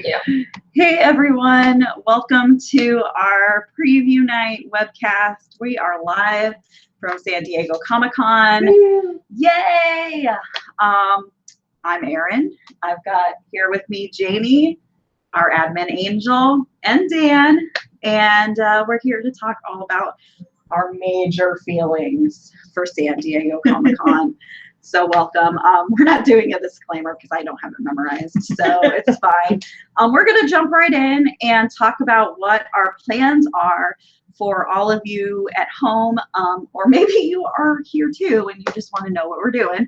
Yeah. Hey everyone, welcome to our preview night webcast. We are live from San Diego Comic-Con. Yay! I'm Erin. I've got here with me Jamie, our admin Angel, and Dan, and we're here to talk all about our major feelings for San Diego Comic-Con. So welcome. We're not doing a disclaimer because I don't have it memorized, so it's fine. We're going to jump right in and talk about what our plans are for all of you at home, or maybe you are here too and you just want to know what we're doing.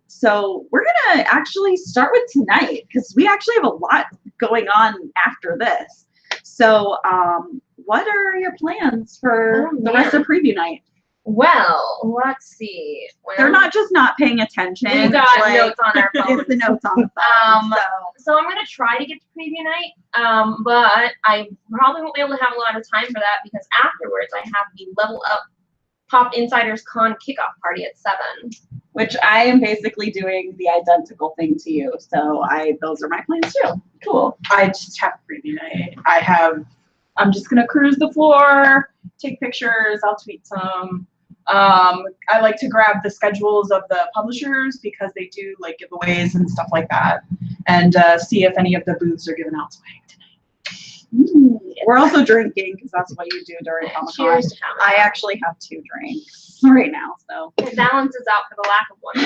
So we're going to actually start with tonight because we actually have a lot going on after this. So what are your plans for the rest of preview night? Well, let's see. Well, they're not just not paying attention. We got notes on our phones. It's the notes on the phone. So I'm going to try to get to preview night, but I probably won't be able to have a lot of time for that because afterwards I have the Level Up Pop Insiders Con kickoff party at 7. Which I am basically doing the identical thing to you. So those are my plans too. Cool. I just have preview night. I'm just going to cruise the floor, take pictures, I'll tweet some. I like to grab the schedules of the publishers because they do like giveaways and stuff like that, and see if any of the booths are giving out swag tonight. We're also drinking because that's what you do during Comic-Con. Cheers to Comic-Con. I actually have 2 drinks right now, so it balances out for the lack of one.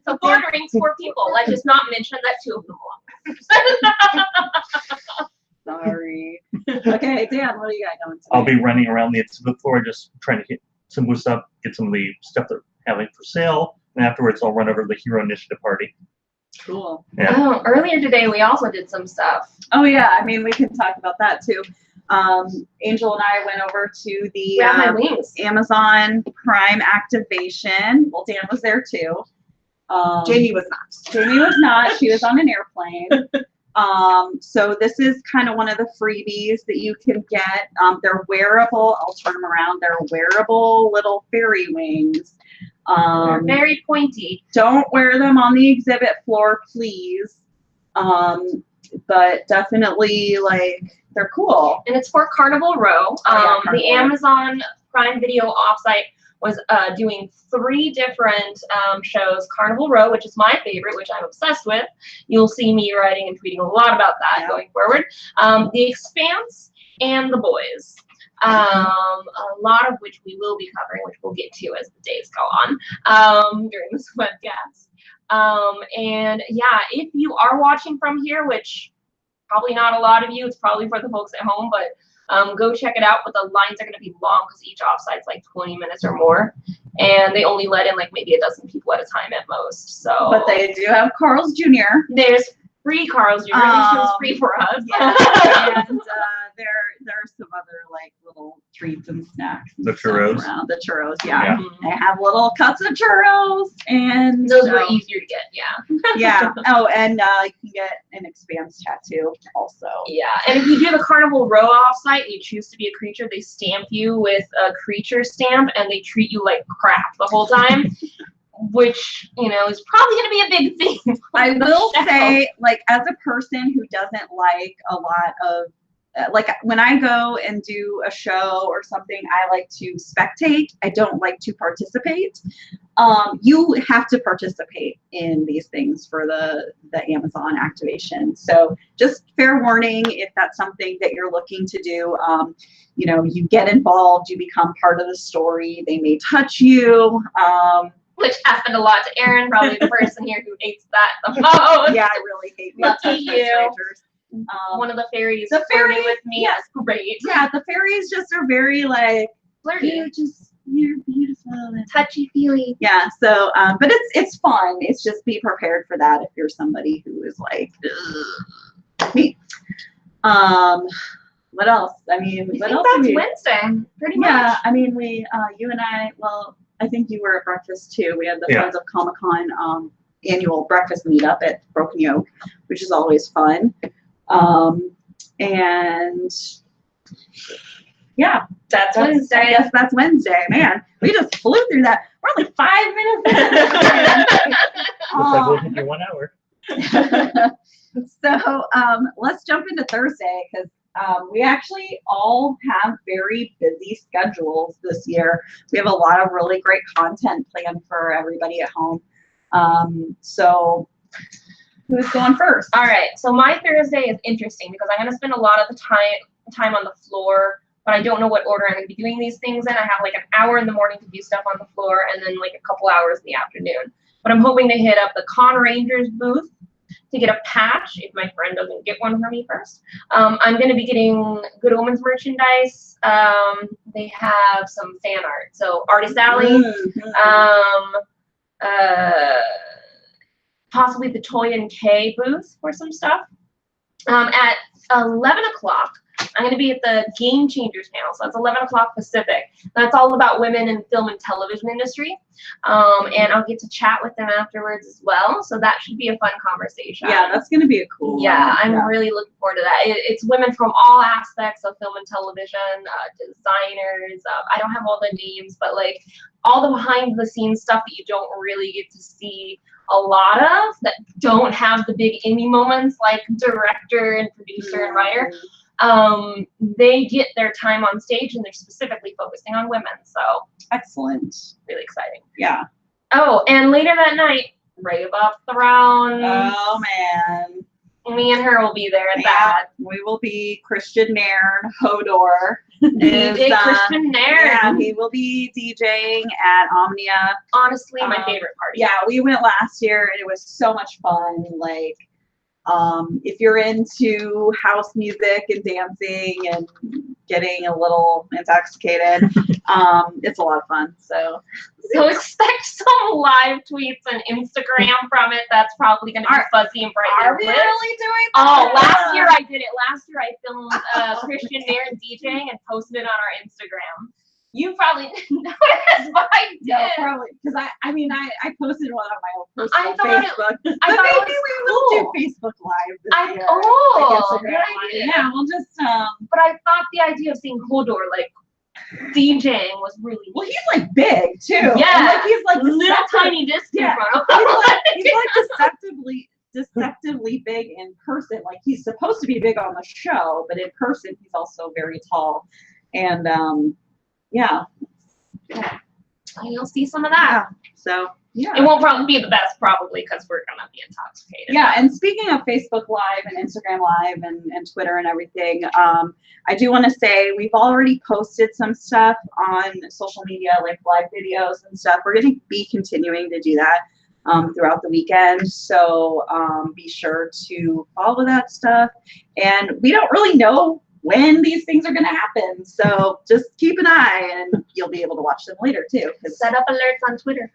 So 4 drinks, 4 people. Let's just not mention that 2 of them belong. Sorry. Okay, Dan, what do you got going today? I'll be running around the exhibit floor just trying to get some booths up, get some of the stuff they're having for sale, and afterwards I'll run over to the Hero Initiative party. Cool. Yeah. Oh, earlier today we also did some stuff. Oh yeah, I mean we can talk about that too. Angel and I went over to the Amazon Prime activation. Well, Dan was there too. Jamie was not. Jamie was not. She was on an airplane. So this is kind of one of the freebies that you can get. They're wearable. I'll turn them around. They're wearable little fairy wings. They're very pointy. Don't wear them on the exhibit floor, please. But definitely, like, they're cool. And it's for Carnival Row. Carnival. The Amazon Prime Video offsite was doing 3 different shows. Carnival Row, which is my favorite, which I'm obsessed with. You'll see me writing and tweeting a lot about that going forward. The Expanse and The Boys. A lot of which we will be covering, which we'll get to as the days go on during this webcast. And yeah, if you are watching from here, which probably not a lot of you, it's probably for the folks at home, but go check it out. But the lines are going to be long because each offsite's like 20 minutes or more, and they only let in like maybe a dozen people at a time at most. So, but they do have Carl's Jr. There's free Carl's Jr. Which was free for us. Yeah, and there are some other like little treats and snacks. The churros. Around. The churros, yeah. They have little cups of churros, and those were easier to get. Yeah. Yeah. Oh, and you can get an Expanse tattoo also. Yeah, and if you do the Carnival Row offsite, you choose to be a creature, they stamp you with a creature stamp, and they treat you like crap the whole time. Which, you know, is probably going to be a big thing. I will say, like, as a person who doesn't like a lot of, like, when I go and do a show or something, I like to spectate. I don't like to participate. You have to participate in these things for the Amazon activation. So just fair warning, if that's something that you're looking to do, you know, you get involved, you become part of the story. They may touch you. Which happened a lot to Erin, probably the person here who hates that the most. Yeah, I really hate Lucky you. One of the fairies flirting with me. Yeah. That's great. Yeah, the fairies just are very like flirty. You're beautiful and touchy feely. Yeah. So, but it's fun. It's just be prepared for that if you're somebody who is like me. What else? I mean, what else? That's Wednesday, pretty much. Yeah. I mean, we, you and I. Well, I think you were at breakfast too. We had the Friends of Comic-Con annual breakfast meetup at Broken Yoke, which is always fun. And yeah, that's Wednesday. I guess that's Wednesday. Man, we just flew through that. We're only 5 minutes in. Looks like we'll hit your 1 hour. So let's jump into Thursday because we actually all have very busy schedules this year. We have a lot of really great content planned for everybody at home. So who's going first? All right, so my Thursday is interesting because I'm going to spend a lot of the time on the floor, but I don't know what order I'm going to be doing these things in. I have like an hour in the morning to do stuff on the floor and then like a couple hours in the afternoon. But I'm hoping to hit up the Con Rangers booth to get a patch if my friend doesn't get one for me first. I'm going to be getting Good Omens merchandise. They have some fan art. So Artist Alley, possibly the Toy and K booth for some stuff. At 11 o'clock, I'm going to be at the Game Changers panel. So that's 11 o'clock Pacific. That's all about women in film and television industry. And I'll get to chat with them afterwards as well. So that should be a fun conversation. Yeah, that's going to be a cool Yeah, one. I'm really looking forward to that. It's women from all aspects of film and television, designers. I don't have all the names, but like all the behind the scenes stuff that you don't really get to see a lot of, that don't have the big Emmy moments like director and producer and writer. They get their time on stage and they're specifically focusing on women. So Excellent. really exciting. Yeah. Oh, and later that night, Ray of Thrones. Oh man. Me and her will be there at Yeah, that. we will be Christian Nairn, Hodor. DJ Christian Nairn. Yeah, he will be DJing at Omnia. Honestly, my favorite party. Yeah, we went last year and it was so much fun. Like, if you're into house music and dancing and getting a little intoxicated, it's a lot of fun. So expect some live tweets and Instagram from it. That's probably going to be fuzzy and bright. are we really doing that? Oh, last year I did it. Last year I filmed Christian Nairn DJing and posted it on our Instagram. You probably didn't notice, but I did. No, probably because I posted one on my own personal I thought Facebook. I thought Maybe it we was will cool. do Facebook Live this I year. oh, Like Instagram good Live. idea. Yeah, we'll just But I thought the idea of seeing Hodor like DJing was really well, he's like big too. Yeah. And, like he's like little deceptive- tiny disc in Yeah. front of him. he's like deceptively big in person. Like he's supposed to be big on the show, but in person he's also very tall. And yeah. You'll see some of that. So yeah. It won't probably be the best, probably, because we're gonna be intoxicated. Yeah, and speaking of Facebook Live and Instagram Live and Twitter and everything, I do want to say we've already posted some stuff on social media, like live videos and stuff. We're going to be continuing to do that throughout the weekend, so be sure to follow that stuff. And we don't really know when these things are going to happen, so just keep an eye, and you'll be able to watch them later too. Set up alerts on Twitter.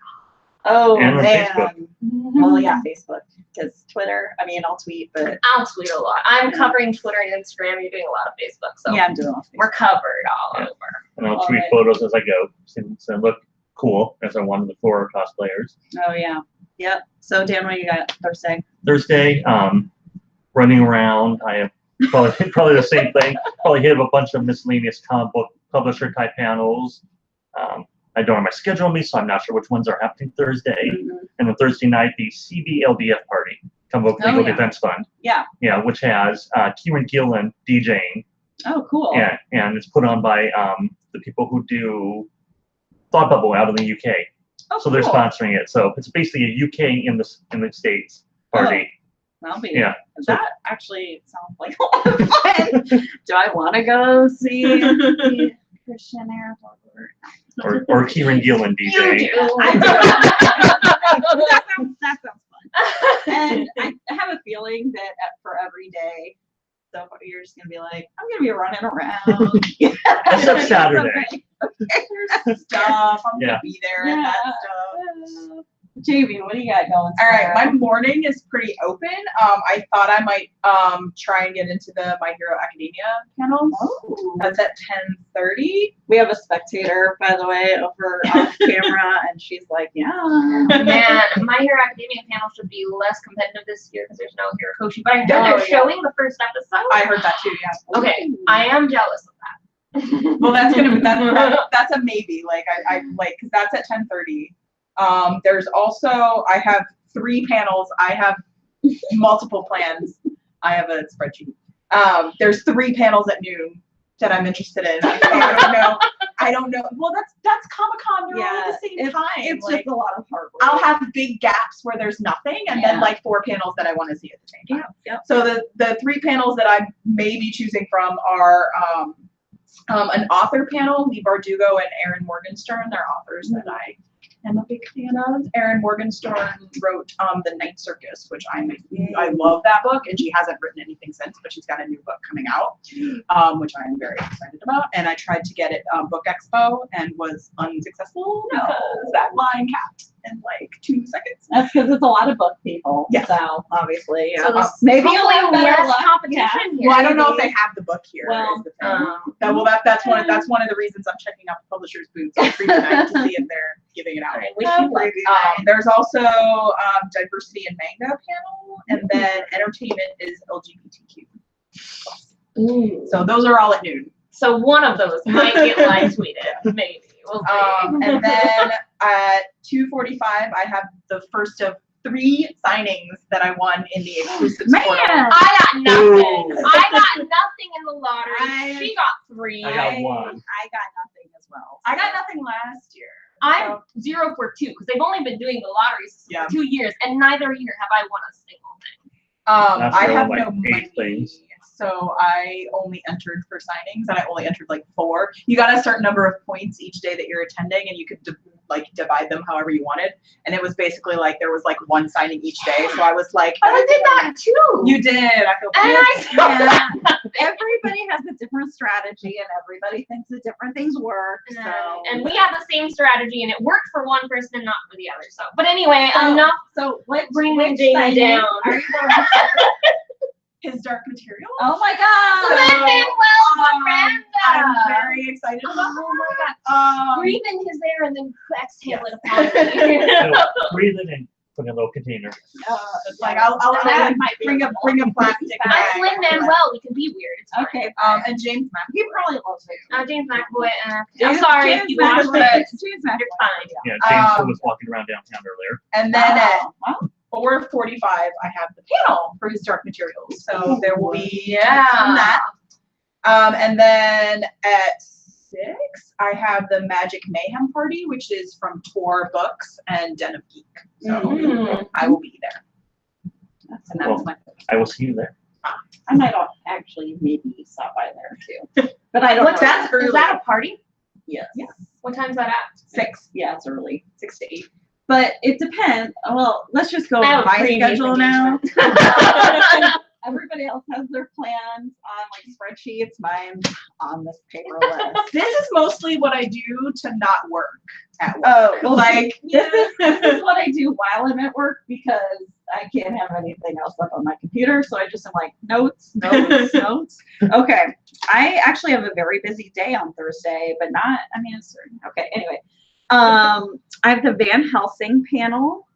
Oh And on man. Facebook. Well, yeah, Facebook, because Twitter. I mean, I'll tweet, but I'll tweet a lot. I'm covering Twitter and Instagram. You're doing a lot of Facebook, so yeah, I'm doing all we're covered all Yeah. over. And I'll All tweet right. photos as I go, since I look cool as I one of the 4 cosplayers. Oh yeah. Yep. So Dan, what you got Thursday? Thursday, running around. I have probably the same thing. Probably hit a bunch of miscellaneous comic book publisher type panels. I don't have my schedule on me, so I'm not sure which ones are happening Thursday. And then Thursday night, the CBLDF party, Comic Book Legal yeah. Defense Fund. Yeah. Yeah, which has Kieran Gillen DJing. Oh, cool. Yeah, and it's put on by the people who do Thought Bubble out of the UK. Oh, So they're cool. sponsoring it. So it's basically a UK in the States party. That'll be. Yeah. That actually sounds like a lot of fun. Do I want to go see Christian Air? Or Kieran Gillen You DJing. do. That sounds fun. And I have a feeling that for every day, so you're just gonna be like, I'm gonna be running around. Except Saturday. There's stuff. I'm Yeah. gonna be there and that stuff. Jamie, what do you got going? All right, my morning is pretty open. I thought I might try and get into the My Hero Academia panels. Oh. That's at 10:30. We have a spectator, by the way, over off camera, and she's like, yeah. Man, My Hero Academia panel should be less competitive this year because there's no Hirokoshi. But I heard Oh, they're yeah. showing the first episode. I heard that too. Yeah. Okay, I am jealous of that. Well, that's a maybe. Like I like because that's at 10:30. There's also I have 3 panels. I have multiple plans. I have a spreadsheet. There's 3 panels at noon that I'm interested in. I don't know. Well, that's Comic-Con. They're all at the same time. It's like, just a lot of hard work. I'll have big gaps where there's nothing, and then like 4 panels that I want to see at the same time. Yeah. So the 3 panels that I may be choosing from are an author panel, Lee Bardugo and Erin Morgenstern. They're authors that I am a big fan of. Erin Morgenstern wrote The Night Circus, which I love that book, and she hasn't written anything since, but she's got a new book coming out, which I am very excited about. And I tried to get it Book Expo and was unsuccessful because that line capped in like 2 seconds. That's because it's a lot of book people. Yes. So obviously, So there's maybe you'll have hopefully better less luck. competition here. Well, I don't know if they have the book here. Well, Is the thing. That's one of the reasons I'm checking out the publisher's booths on free tonight to see if they're giving it out. I wish you luck. There's also diversity in manga panel, and then entertainment is LGBTQ. Ooh. So those are all at noon. So one of those might get live tweeted, maybe. We'll see. And then at 2:45, I have the first of 3 signings that I won in the exclusive Man! portal. I got nothing. Ooh. I got nothing in the lottery. I- She got 3. I got 1. I got nothing as well. I got nothing last year. I'm 0 for 2 because they've only been doing the lotteries Yeah. for 2 years, and neither year have I won a single thing. Last I year, have like no 8 money, things. so I only entered for signings, and I only entered like 4. You got a certain number of points each day that you're attending, and you could divide them however you wanted. And it was basically like there was like 1 signing each day, so I was like, But I did that too. You did. I feel And I Yeah. Everybody has a different strategy, and everybody thinks that different things work. So and we have the same strategy, and it worked for one person and not for the other. So, but anyway, So- enough. So let's Bring which the day signing down. Are you going to? His Dark Material. Oh my God! Lin-Manuel Miranda. I'm very excited about Oh my God! that. Breathe in his air and then exhale Yes. it upon me. So, breathe it in, put it in a little container. It's like I'll That might be bring a plastic That's bag. Lin-Manuel. We can be weird. It's fine. Okay. And James McAvoy. He probably loves it. James McAvoy. I'm James- sorry James if you McAvoy. watched it. James You're McAvoy. fine. Yeah, James Um, was walking around downtown earlier. And then at Wow. 4:45, I have the panel for his Dark Materials. So there will be Yeah. that. And then at 6, I have the Magic Mayhem Party, which is from Tor Books and Den of Geek. So Mm. I will be there. And that's Well, my. I will see you there. I might actually maybe stop by there too, but I don't What's know. that? Is that a party? Yes. Yes. What time's that at? 6, Yeah, it's early. 6 to 8. But it depends. Well, let's just go I have with a my previous schedule now. engagement. Everybody else has their plans on like spreadsheets. Mine's on this paper list. This is mostly what I do to not work at work. Oh, well, like this is what I do while I'm at work because I can't have anything else up on my computer. So I just am like notes. Okay. I actually have a very busy day on Thursday, but not, I mean, it's okay. Anyway, I have the Van Helsing panel,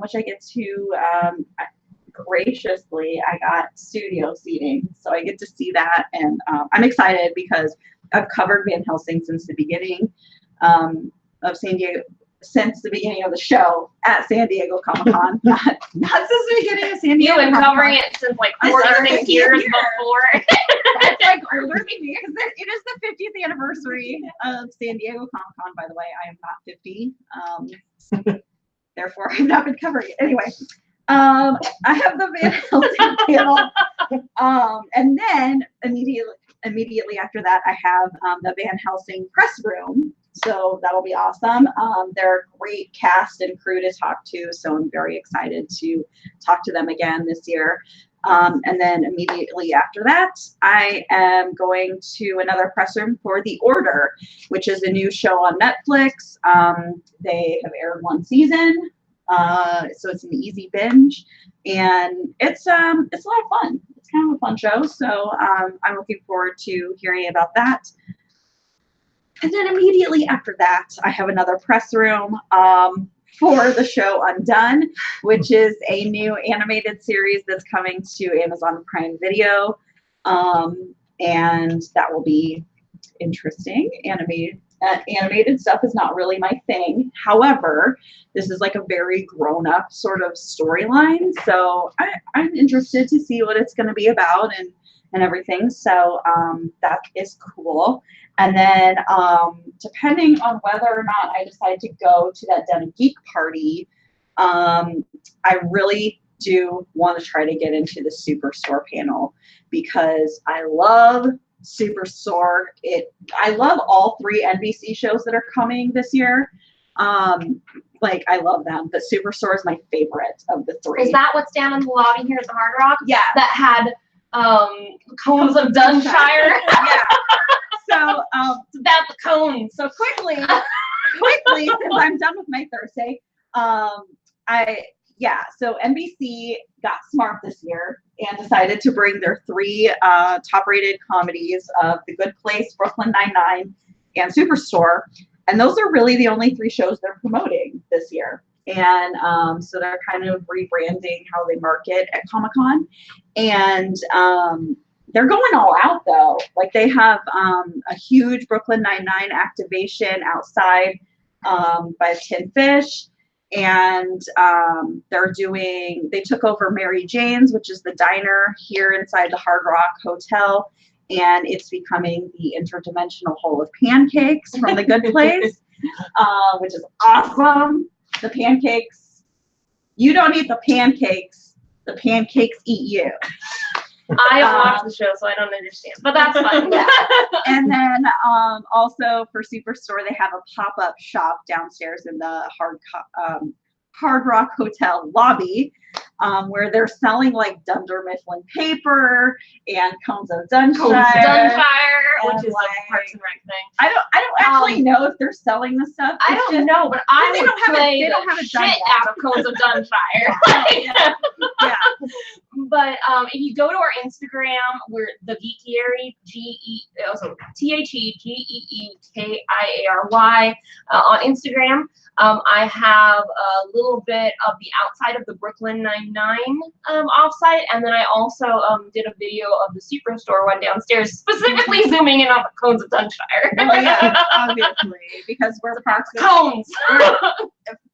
which I get to, graciously, I got studio seating. So I get to see that. And I'm excited because I've covered Van Helsing since the beginning of San Diego, since the beginning of the show at San Diego Comic-Con. not since the beginning of San Diego You've been Comic-Con. covering it since like I 4 or started 6 years here. before. That's like older than me because it is the 50th anniversary of San Diego Comic-Con, by the way. I am not 50. Therefore, I've not been covering it. Anyway, I have the Van Helsing panel. And then immediately after that, I have the Van Helsing press room. So that'll be awesome. They're a great cast and crew to talk to. So I'm very excited to talk to them again this year. And then immediately after that, I am going to another press room for The Order, which is a new show on Netflix. They have aired 1 season, so it's an easy binge, and it's a lot of fun. It's kind of a fun show, so I'm looking forward to hearing about that. And then immediately after that, I have another press room for the show Undone, which is a new animated series that's coming to Amazon Prime Video. And that will be interesting. Animated stuff is not really my thing. However, this is like a very grown-up sort of storyline, so I'm interested to see what it's going to be about and everything. So that is cool. And then depending on whether or not I decide to go to that Den of Geek party, I really do want to try to get into the Superstore panel because I love Superstore. I love all 3 NBC shows that are coming this year. Like I love them, but Superstore is my favorite of the 3. Is that what's down in the lobby here at the Hard Rock? Yeah. That had cones of Dunshire. Yeah. So It's about the cones. so quickly, since I'm done with my Thursday, so NBC got smart this year and decided to bring their 3 top-rated comedies of The Good Place, Brooklyn Nine-Nine, and Superstore, and those are really the only 3 shows they're promoting this year. And so they're kind of rebranding how they market at Comic-Con, and they're going all out though. Like they have a huge Brooklyn Nine-Nine activation outside by Tin Fish. And they took over Mary Jane's, which is the diner here inside the Hard Rock Hotel, and it's becoming the interdimensional hole of pancakes from The Good Place, which is awesome. The pancakes, you don't eat the pancakes eat you. I don't watch the show, so I don't understand, but that's fine. Yeah. And then also for Superstore, they have a pop-up shop downstairs in the Hard Rock Hotel lobby, where they're selling like Dunder Mifflin paper and cones of Dunshire. Which is like a Parks and Rec thing. I don't actually know if they're selling the stuff. I don't know, but I they would don't have it- play they don't the have it done shit yet. out of cones of Dunshire. Yeah. But if you go to our Instagram, we're the Geekiary, TheGeekiary on Instagram. I have a little bit of the outside of the Brooklyn Nine-Nine offsite, and then I also did a video of the Superstore one downstairs, specifically zooming in on the cones of Dunshire. Well, yeah, obviously, because we're Parks and Cones.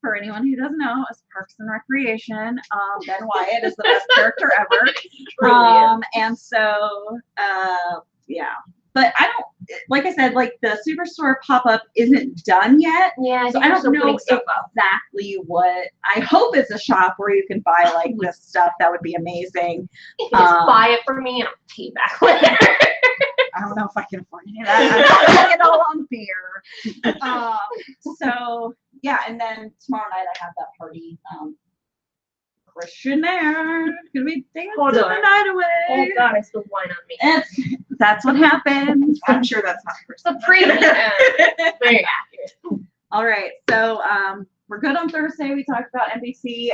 For anyone who doesn't know, it's Parks and Recreation. Ben Wyatt is the best character ever. And so, yeah. But I don't, like I said, like the Superstore pop-up isn't done yet. Yeah, So I don't know exactly what, I hope it's a shop where you can buy like this stuff. That would be amazing. You can just buy it for me and I'll pay you back later. I don't know if I can afford any of that. I'm putting it all on beer. So yeah, and then tomorrow night I have that party. Christian there gonna be dancing the night away. Oh God, I spilled wine on me. That's what happens. I'm sure that's not The preview. Very accurate. All right, so we're good on Thursday. We talked about NBC.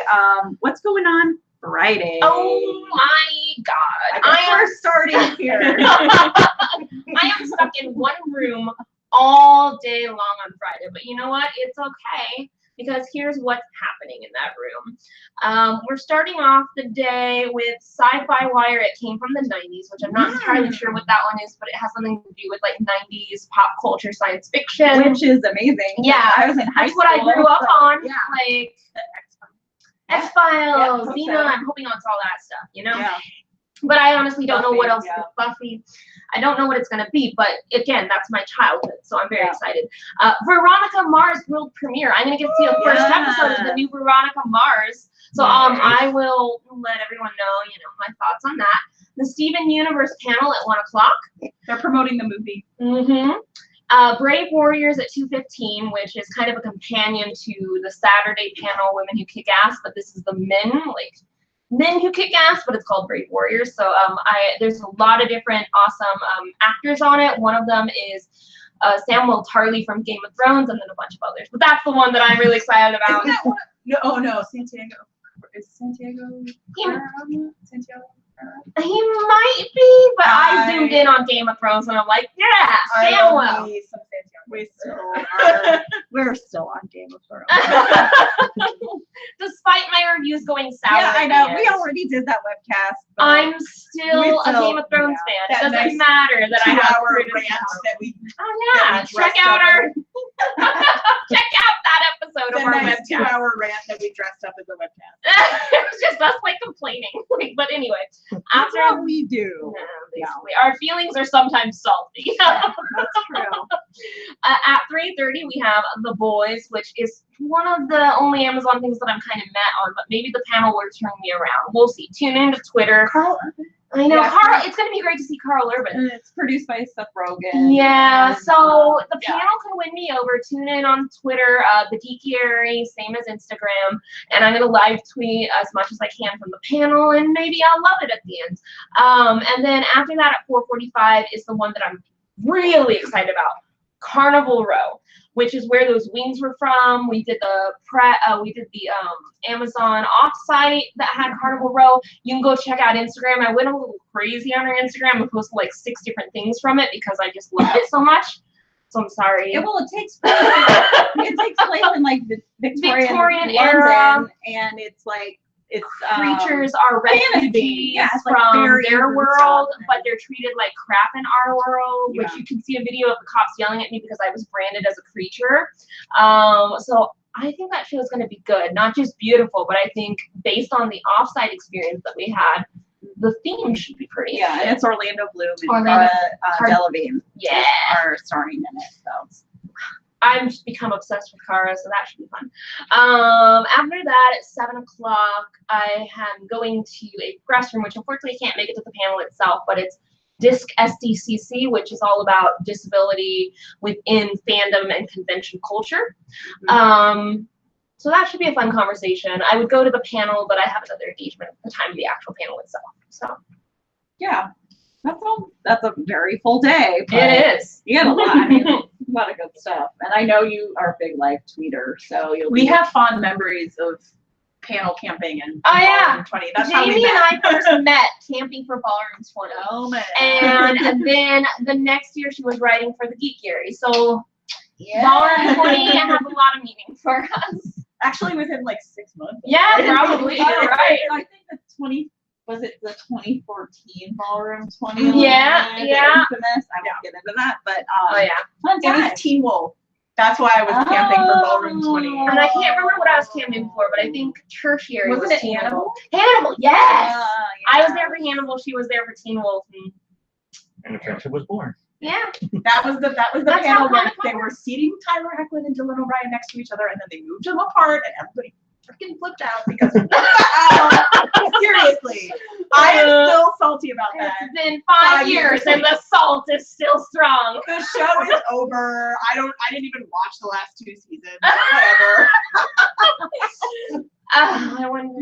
What's going on Friday? Oh my God. We're starting here. I am stuck in one room all day long on Friday, but you know what? It's okay because here's what's happening in that room. We're starting off the day with Sci-Fi Wire. It came from the 90s, which I'm not entirely sure what that one is, but it has something to do with like 90s pop culture science fiction. Which is amazing. Yeah, I was in high that's school. what I grew up on. Yeah. Like X-Files, Yeah, Xena, so. I'm hoping on all that stuff, you know? Yeah. But I honestly don't know what else. yeah. Buffy. I don't know what it's going to be, but again, that's my childhood, so I'm very Yeah. excited. Veronica Mars world premiere. I'm going to get to see the first episode of the new Veronica Mars. So I will let everyone know, my thoughts on that. The Steven Universe panel at 1 o'clock. They're promoting the movie. Mm-hmm. Brave Warriors at 2:15, which is kind of a companion to the Saturday panel, Women Who Kick Ass, but this is the men who kick ass, but it's called Brave Warriors. So there's a lot of different awesome actors on it. One of them is Samuel Tarly from Game of Thrones, and then a bunch of others. But that's the one that I'm really excited about. No, Santiago. Is Santiago? Santiago? He might be, but I zoomed in on Game of Thrones, and I'm like, yeah, Samuel. We're still on Game of Thrones. Despite my reviews going sour. Yeah, I at know. the We end, already did that webcast. but I'm still a Game of Thrones fan. It That doesn't nice matter that I have 2-hour criticism. rant that we Oh yeah, that we check dressed out up our check out that episode the of our nice webcast. 2-hour rant that we dressed up as a webcast. It was just us like complaining. But anyway, That's after what we do. basically, our feelings are sometimes salty. Yeah, that's true. At 3:30 we have The Boys, which is one of the only Amazon things that I'm kind of met on, but maybe the panel will turn me around. We'll see. Tune into Twitter. Carl, I know, Yeah, Carl. It's gonna be great to see Carl Urban. and it's produced by Seth Rogen. Yeah, and, so the yeah. panel can win me over. Tune in on Twitter, the Geekiary, same as Instagram, and I'm gonna live tweet as much as I can from the panel, and maybe I'll love it at the end. And then after that, at 4:45 is the one that I'm really excited about, Carnival Row, which is where those wings were from. We did the Amazon offsite that had Carnival Row. You can go check out Instagram. I went a little crazy on our Instagram and posted like 6 different things from it because I just loved it so much. So I'm sorry. Yeah, well, it takes place in like the Victorian era. London, and it's like Creatures are fantasy. refugees Yeah, it's like from fairies their and world, stuff. but they're treated like crap in our world, which Yeah. you can see a video of the cops yelling at me because I was branded as a creature. So I think that show is going to be good, not just beautiful, but I think based on the offsite experience that we had, the theme should be pretty. Yeah, and it's Orlando Bloom and Orlando- Cara Delevingne Yeah. are starring in it. So I'm just become obsessed with Kara, so that should be fun. After that, at 7 o'clock, I am going to a press room, which unfortunately can't make it to the panel itself, but it's DISC SDCC, which is all about disability within fandom and convention culture. So that should be a fun conversation. I would go to the panel, but I have another engagement at the time of the actual panel itself. So yeah, that's a very full day. But it is. You got a lot. I mean, a lot of good stuff. And I know you are a big live tweeter, so We have fond memories of panel camping and Oh, yeah. Ballroom 20. That's how we Jamie and met. I first met camping for Ballroom 20. Oh man. And then the next year she was writing for the Geekiary. So yeah. Ballroom 20 has a lot of meaning for us. Actually, within like 6 months. Yeah, probably. You're right. I think was it the 2014 Ballroom 20? Yeah, the yeah. Infamous. I won't get into that, but Oh yeah. fun It was time. Teen Wolf. That's why I was camping for Ballroom 20. And I can't remember what I was camping for, but I think tertiary Wasn't was it Teen Hannibal? Wolf. Hannibal, yes. I was Yeah. there for Hannibal. She was there for Teen Wolf. And a friendship was born. Yeah. That was the That's panel how where Comic-Con they were seating Tyler Eklund and Dylan O'Brien next to each other, and then they moved them apart, and everybody freaking flipped out because what the hell? Seriously, I am still salty about that. It's been 5 years and the salt is still strong. The show is over. I didn't even watch the last 2 seasons. But whatever. I wonder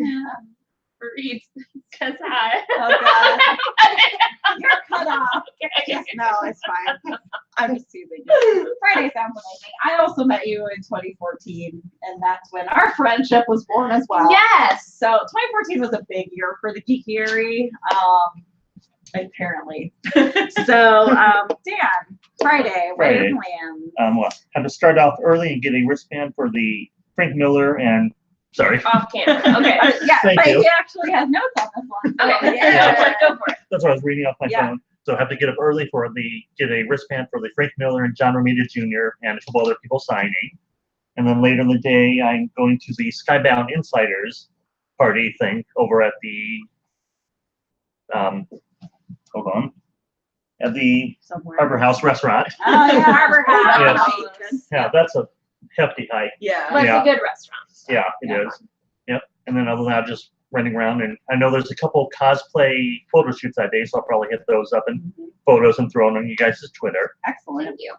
reads says hi. Oh god. You're cut off. Okay. No, it's fine. I'm just teasing you. Friday sounds amazing. I also met you in 2014, and that's when our friendship was born as well. Yes. So 2014 was a big year for the Geekiary, apparently. So, Dan, Friday, what are Friday. your plans? Well, had to start off early and get a wristband for the Frank Miller and sorry, Off camera. Okay. Yeah, Thank but you. he actually has notes on this one. Okay. Yeah. Go for it. that's what I was reading off my Yeah. phone. So I have to get up early get a wristband for the Frank Miller and John Romita Jr. and a couple other people signing. And then later in the day, I'm going to the Skybound Insiders party thing over at the, hold on, at the Somewhere. Harbor House restaurant. Oh, yeah, Harbor House. Yes. Yeah, that's a hefty hike. Yeah. But Yeah. it's a good restaurant. Yeah, it is. Yep. And then other than that, just running around. And I know there's a couple cosplay photo shoots that day, so I'll probably hit those up in photos and throw them on you guys' Twitter. Excellent. Thank you.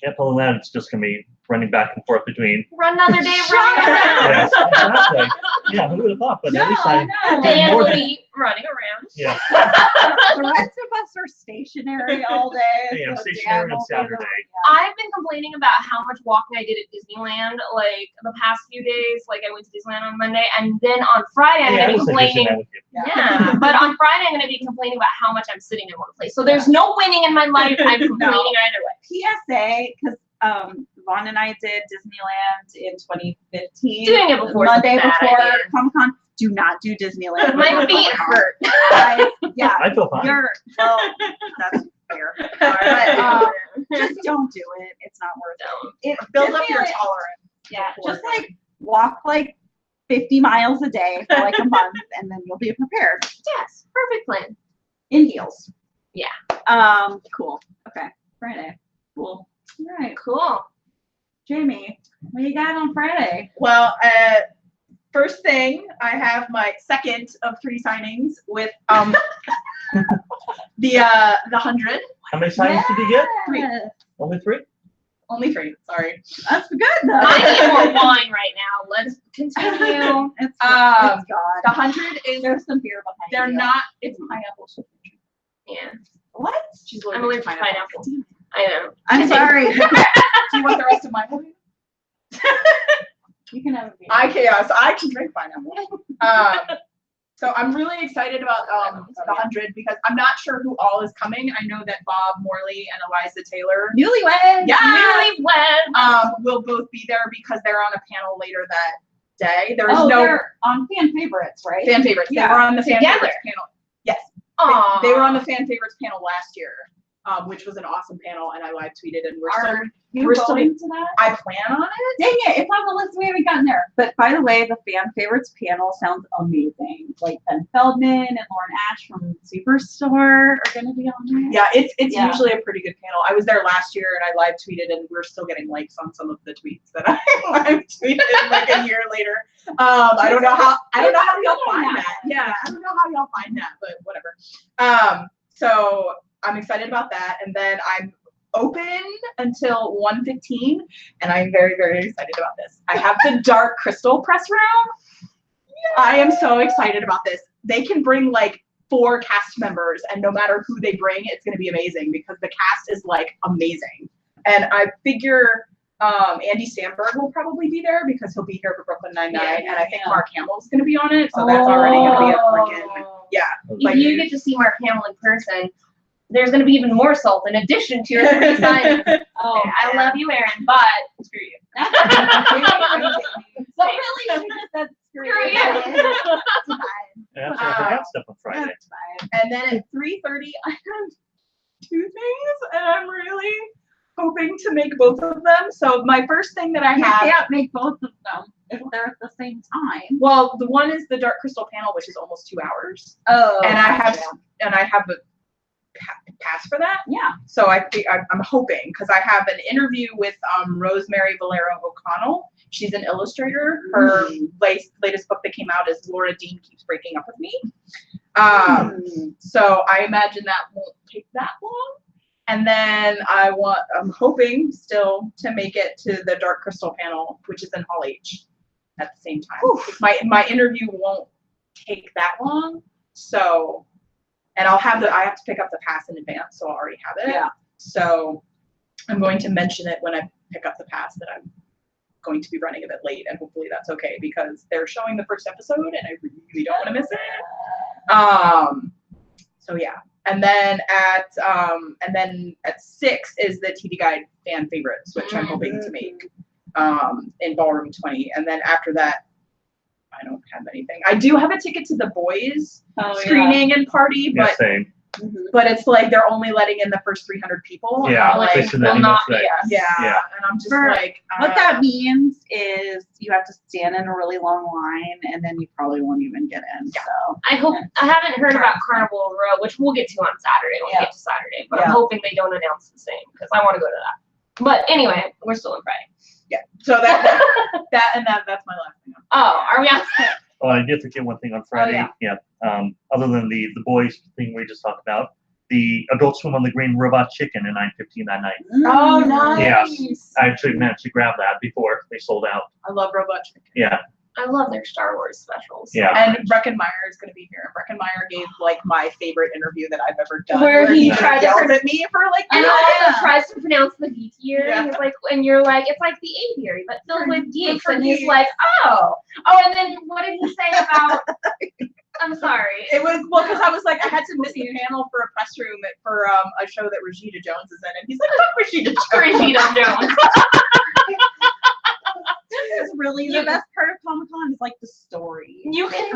Yep, other than that, it's just going to be running back and forth between. Run another day running around. Yes, exactly. Yeah, who would have thought? But at least I. no. Dan More will than- be running around. Yeah, The rest of us are stationary all day. hey, I'm so stationary Dan on will be the- Saturday. I've been complaining about how much walking I did at Disneyland, like the past few days. Like I went to Disneyland on Monday, and then on Friday I'm Hey, I gonna be was a complaining. Disneyland with you. Yeah, but on Friday I'm gonna be complaining about how much I'm sitting in one place. So there's no winning in my life. I'm complaining either way. PSA, because Vaughn and I did Disneyland in 2015. Doing it before Monday is a bad before idea. Comic-Con. Do not do Disneyland. My before feet Comic-Con. hurt. Yeah, I feel fine. well, that's fair. But just don't do it. It's not worth it. It Build up your Disneyland- tolerance. Yeah, just like walk like 50 miles a day for like a month, and then you'll be prepared. Yes, perfect plan. In heels. Yeah. Cool. Okay. Friday. Cool. All right. Cool. Jamie, what you got on Friday? Well, first thing, I have my second of 3 signings with the 100. How many signings did you get? 3. Only 3? Only 3. Sorry. That's good though. I need more wine right now. Let's continue. It's The God. 100 is There's some beer behind they're you. not. It's pineapple. Yeah. What? She's I'm allergic to pineapple. I know. I'm sorry. Do you want the rest of my movie? You can have a beer. I can drink pineapple. So I'm really excited about the 100 because I'm not sure who all is coming. I know that Bob Morley and Eliza Taylor, Newlyweds. Newlyweds. will both be there because they're on a panel later that day. There is Oh, no they're on fan favorites, right? fan favorites. Yeah. They were on the fan Together. favorites panel. Yes, Aww. they were on the fan favorites panel last year, which was an awesome panel, and I live tweeted, and Are you we're still- going to that? I plan on it. Dang it, it's on the list. We haven't gotten there. But by the way, the fan favorites panel sounds amazing. Like Ben Feldman and Lauren Ash from Superstore are going to be on there. Yeah, it's Yeah. usually a pretty good panel. I was there last year and I live tweeted, and we're still getting likes on some of the tweets that I live tweeted like a year later. I don't know how y'all find that. Yeah, I don't know how y'all find that, but whatever. So I'm excited about that, and then I'm open until 1:15, and I'm very, very excited about this. I have the Dark Crystal press room. I am so excited about this. They can bring like 4 cast members, and no matter who they bring, it's going to be amazing because the cast is like amazing. And I figure Andy Samberg will probably be there because he'll be here for Brooklyn Nine-Nine, and I think Mark Hamill's going to be on it, so that's already going to be a freaking If you get to see Mark Hamill in person, there's going to be even more salt in addition to your 3 signings. Oh, I love you, Erin, but screw you. So really, she just said screw Screw you. you. It's fine. Yeah, so I forgot stuff on Friday. That's fine. And then at 3:30, I have 2 things, and I'm really hoping to make both of them. So my first thing that I You have, can't make both of them if they're at the same time. well, the one is the Dark Crystal panel, which is almost 2 hours, Oh. and I have gotcha. a pass for that. Yeah. So I'm hoping because I have an interview with Rosemary Valero O'Connell. She's an illustrator. Her latest book that came out is Laura Dean Keeps Breaking Up with Me. So I imagine that won't take that long. And then I'm hoping still to make it to the Dark Crystal panel, which is in Hall H at the same time. My interview won't take that long. So, and I have to pick up the pass in advance, so I'll already have it. Yeah. So I'm going to mention it when I pick up the pass that I'm going to be running a bit late, and hopefully that's okay because they're showing the first episode and I really don't want to miss it. So yeah. And then at 6 is the TV Guide fan favorites, which I'm hoping to make in Ballroom 20. And then after that, I don't have anything. I do have a ticket to the boys screening and party, Yeah, but same. but it's like they're only letting in the first 300 people. And Yeah, I'm they like, said that will in not the be us. yeah, Yeah. and I'm just For- like, What that means is you have to stand in a really long line, and then you probably won't even get in. So I haven't heard about Carnival Row, which we'll get to on Saturday when we get to Saturday, but I'm Yeah. hoping they don't announce the same because I want to go to that. But anyway, we're still in Friday. yeah. So that's my last thing. Oh, are we on? Oh, I did forget one thing on Friday. Yeah. Other than the boys thing we just talked about, the Adult Swim on the Green Robot Chicken at 9:15 that night. Oh, nice. Yeah. I actually managed to grab that before they sold out. I love Robot Chicken. Yeah. I love their Star Wars specials. Yeah. And Breckenmeyer is going to be here. Breckenmeyer gave like my favorite interview that I've ever done. Where he just tried to yelled at me for like And an also hour. tries to pronounce the aviary. Yeah. He's like, and you're like, it's like the aviary, but filled with geeks. for And he's geeks. like, oh, and then what did he say about? I'm sorry. It was, well, because I was like, I had to miss the panel for a press room for a show that Rashida Jones is in, and he's like, fuck Rashida Jones. Rashida Jones. It's really the best part of Comic-Con is like the story. You can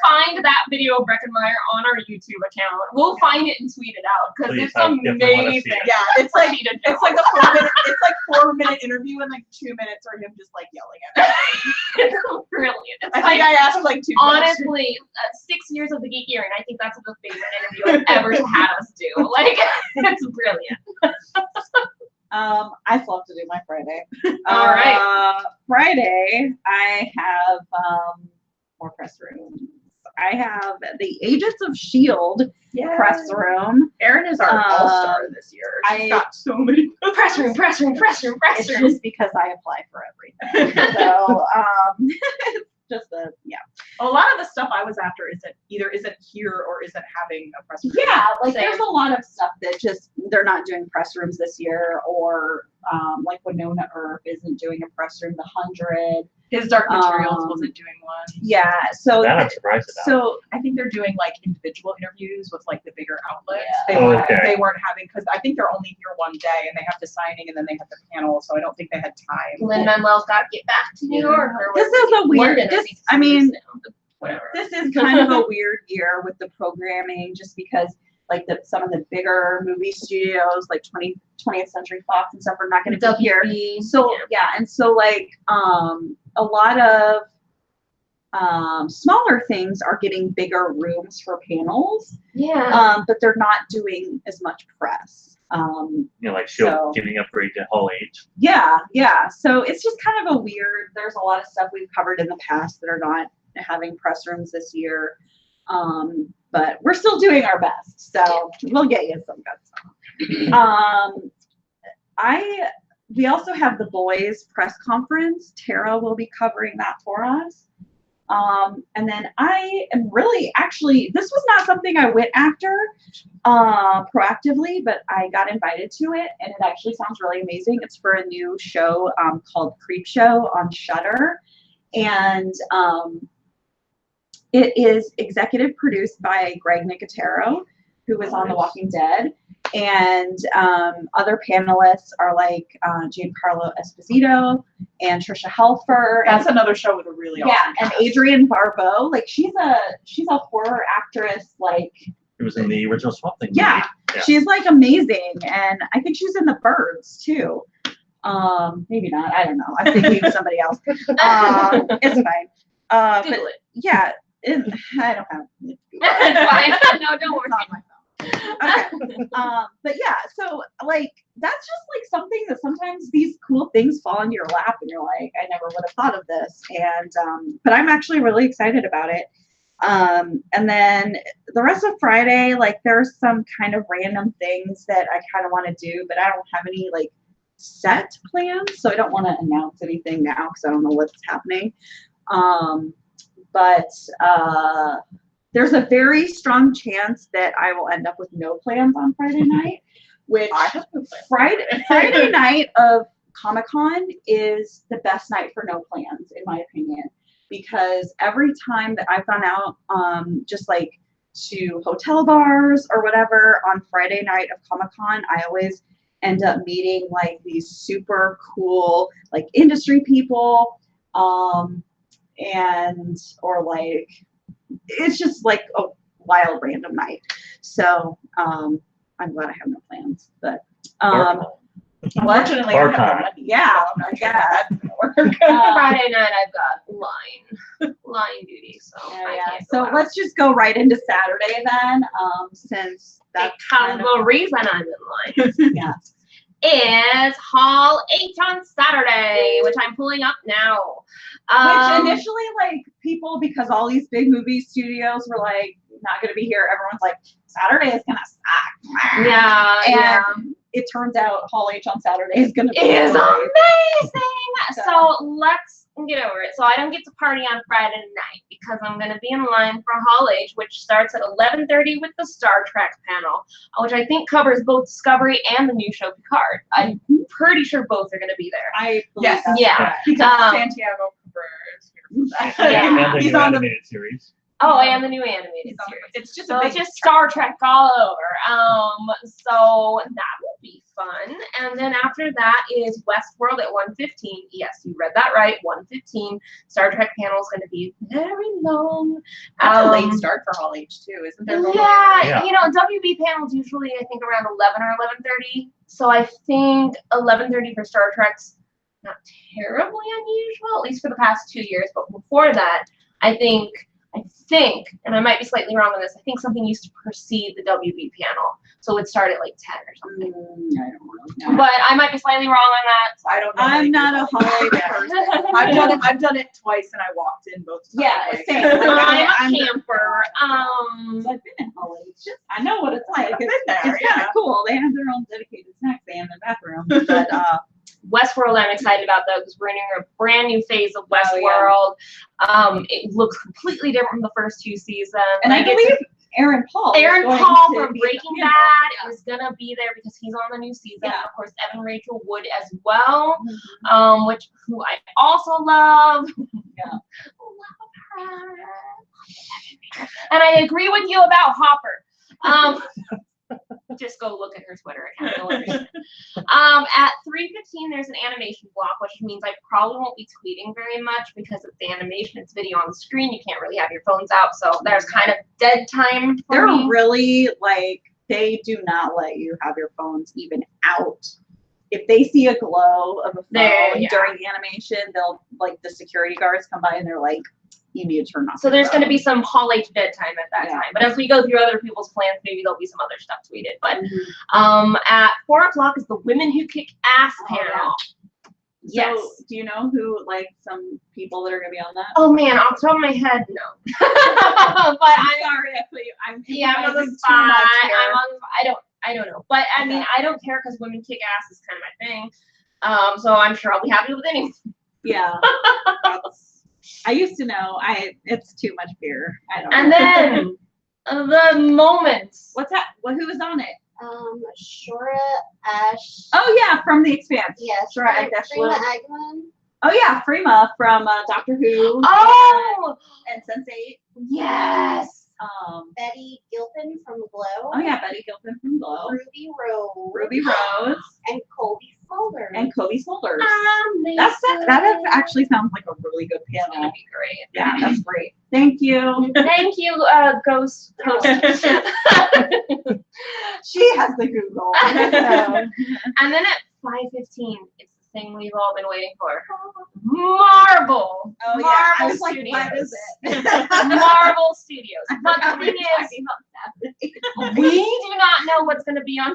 find that video of Breckenmeyer on our YouTube account. We'll find it and tweet it out because Please, it's I definitely wanna see amazing. it. Yeah, it's like Rashida Jones. it's like a 4-minute interview, and like 2 minutes are him just like yelling at me. It's brilliant. It's I like, think I asked like 2 questions. honestly, 6 years of the Geek Erin, I think that's the favorite interview I've ever had us do. Like, it's brilliant. I still have to do my Friday. All right. Friday, I have more press rooms. I have the Agents of S.H.I.E.L.D. press room. Erin is our all-star this year. She's got so many Press room. It's just because I apply for everything. So, just a lot of the stuff I was after isn't here or isn't having a press room. yeah, like Same. there's a lot of stuff that just they're not doing press rooms this year, or like Winona Earp isn't doing a press room. The 100. His Dark Materials wasn't doing one. Yeah, so That I'm surprised about. so I think they're doing like individual interviews with like the bigger outlets. Yeah. They weren't having, because I think they're only here one day and they have the signing and then they have the panel, so I don't think they had time. Lin-Manuel's got to get back to New York. Or This is a weird. London, This, think I mean, whatever. this is kind of a weird year with the programming, just because like some of the bigger movie studios, like 20th Century Fox and stuff, are not going to be here. WB. So yeah, and so like a lot of smaller things are getting bigger rooms for panels, Yeah. but they're not doing as much press. Like so- getting upgrade to Hall H. Yeah. So it's just kind of a weird. There's a lot of stuff we've covered in the past that are not having press rooms this year. But we're still doing our best, so we'll get you some good stuff. We also have the boys press conference. Tara will be covering that for us. And then I am really, actually, this was not something I went after proactively, but I got invited to it, and it actually sounds really amazing. It's for a new show called Creep Show on Shudder, and it is executive produced by Greg Nicotero, who was on The Walking Dead, and other panelists are like Giancarlo Esposito and Trisha Helfer. That's another show with a really awesome and cast. Adrienne Barbeau. Like she's a horror actress. Like It was in the original Swamp Thing. yeah, Yeah. she's like amazing, and I think she's in The Birds too. Maybe not. I don't know. I'm thinking of somebody else. It's fine. But Google it. yeah. I don't have it. It's fine. No, don't worry. It's on my phone. Okay. But yeah, so like that's just like something that sometimes these cool things fall into your lap and you're like, I never would have thought of this. And but I'm actually really excited about it. And then the rest of Friday, like there's some kind of random things that I kind of want to do, but I don't have any like set plans, so I don't want to announce anything now because I don't know what's happening. But there's a very strong chance that I will end up with no plans on Friday night, which I have no plans. Friday night of Comic-Con is the best night for no plans, in my opinion, because every time that I've gone out, just like to hotel bars or whatever on Friday night of Comic-Con, I always end up meeting like these super cool like industry people, or like it's just like a wild random night. So I'm glad I have no plans, but Unfortunately, Bar I have no time. money, Yeah, so I'm not sure that's gonna work. Friday night I've got line duty, so I can't go So out. let's just go right into Saturday then, since that's because kind of, the reason I'm in line yeah. is Hall H on Saturday, which I'm pulling up now. Which initially, like, people, because all these big movie studios were like not going to be here, everyone's like, Saturday is going to suck. Yeah, And yeah. it turns out Hall H on Saturday is going to be Is great. amazing. So let's get over it. So I don't get to party on Friday night because I'm going to be in line for Hall H, which starts at 11:30 with the Star Trek panel, which I think covers both Discovery and the new show Picard. I'm pretty sure both are going to be there. I believe Yes. that's Yeah. correct. Because Santiago covers here for that. Yeah. And the He's new on the animated series. Oh, and the new animated series. It's just So a it's big just Star Trek all over. So that will be fun. And then after that is Westworld at 1:15. Yes, you read that right. 1:15. Star Trek panel is going to be very long. That's a late start for Hall H too, isn't there? Yeah, you know, WB panels usually I think around 11 or 11:30. So I think 11:30 for Star Trek's not terribly unusual, at least for the past 2 years. But before that, I think, and I might be slightly wrong on this, I think something used to precede the WB panel. So it would start at like 10 or something. I don't really know. But I might be slightly wrong on that. I don't know. I'm not a Hall H person. I've done it twice and I walked in both times. Yeah, Like, same. I'm a camper. I've been in Hall H. I know what it's like. I've been there, It's kind of cool. They have their own dedicated snacks. They have their bathroom. But Westworld, I'm excited about though because we're entering a brand new phase of Oh, Westworld. It looks completely different from the first 2 seasons. and I believe Aaron Paul from Breaking Bad is gonna be there because he's on the new season. Yeah. Of course, Evan Rachel Wood as well, Mm-hmm. who I also love. Yeah. Love her. And I agree with you about Hopper. Just go look at her Twitter account. You'll understand. At 3:15, there's an animation block, which means I probably won't be tweeting very much because it's the animation, it's video on the screen. You can't really have your phones out, so there's kind of dead time for They're me. really like, they do not let you have your phones even out. If they see a glow of a phone Yeah. during the animation, they'll, like, the security guards come by and they're like, you need to turn off. So your there's going to phone. be some Hall H dead time at that Yeah. time. But as we go through other people's plans, maybe there'll be some other stuff tweeted. But Mhm. at 4 o'clock is the Women Who Kick Ass Oh, panel. So, Yes. do you know who, like, some people that are gonna be on that? Oh man, off the top of my head, no. But I'm sorry, I put you. I'm on the improvising too spot. much here. I don't know. But I mean, I don't care because women kick ass is kind of my thing. So I'm sure I'll be happy with anything. Yeah. I used to know. It's too much beer. I don't. And know. then the moments. What's that? Who was on it? Shora Ash. Oh yeah, from The Expanse. Yes, Shora Freema Ashwood. Agman. Oh yeah, Freema from Doctor Who. Oh and Sense8. yes. Betty Gilpin from Glow. Oh yeah, Betty Gilpin from Glow. Ruby Rose. Ruby Rose. And Colby Smulders. And Kobe Smulders. Amazing. That actually sounds like a really good It's panel. gonna be great. Yeah, that's great. Thank you. Thank you, Ghost. She has the Google. So. And then at 5:15, it's the thing we've all been waiting for. Marvel. Oh yeah, I Marvel was like, Studios. what is it? Marvel Studios. But the thing is, we do not know what's going to be on.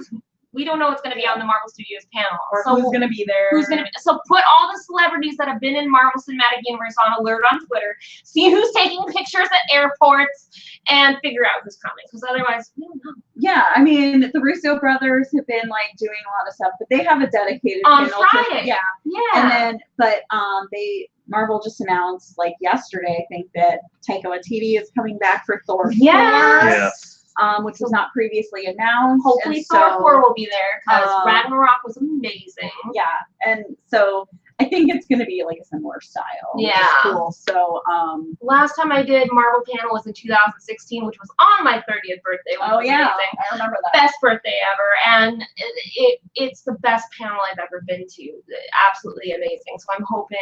We don't know what's going to be on the Marvel Studios panel. Or So who's gonna be there? who's going to be? So put all the celebrities that have been in Marvel Cinematic Universe on alert on Twitter. See who's taking pictures at airports and figure out who's coming. Because otherwise, we don't know. Yeah, I mean, the Russo brothers have been like doing a lot of stuff, but they have a dedicated On panel to- Friday. yeah, Yeah. and then Marvel just announced like yesterday, I think, that Taika Waititi is coming back for Thor. Yes. 4, which was not previously announced. Hopefully and Thor so, 4 will be there because Ragnarok Ragnarok was amazing. Yeah, and so I think it's going to be like a similar style. Which is Yeah. cool. So, Last time I did Marvel panel was in 2016, which was on my 30th birthday. Which oh was yeah, amazing. I remember that. Best birthday ever, and it's the best panel I've ever been to. Absolutely amazing. So I'm hoping,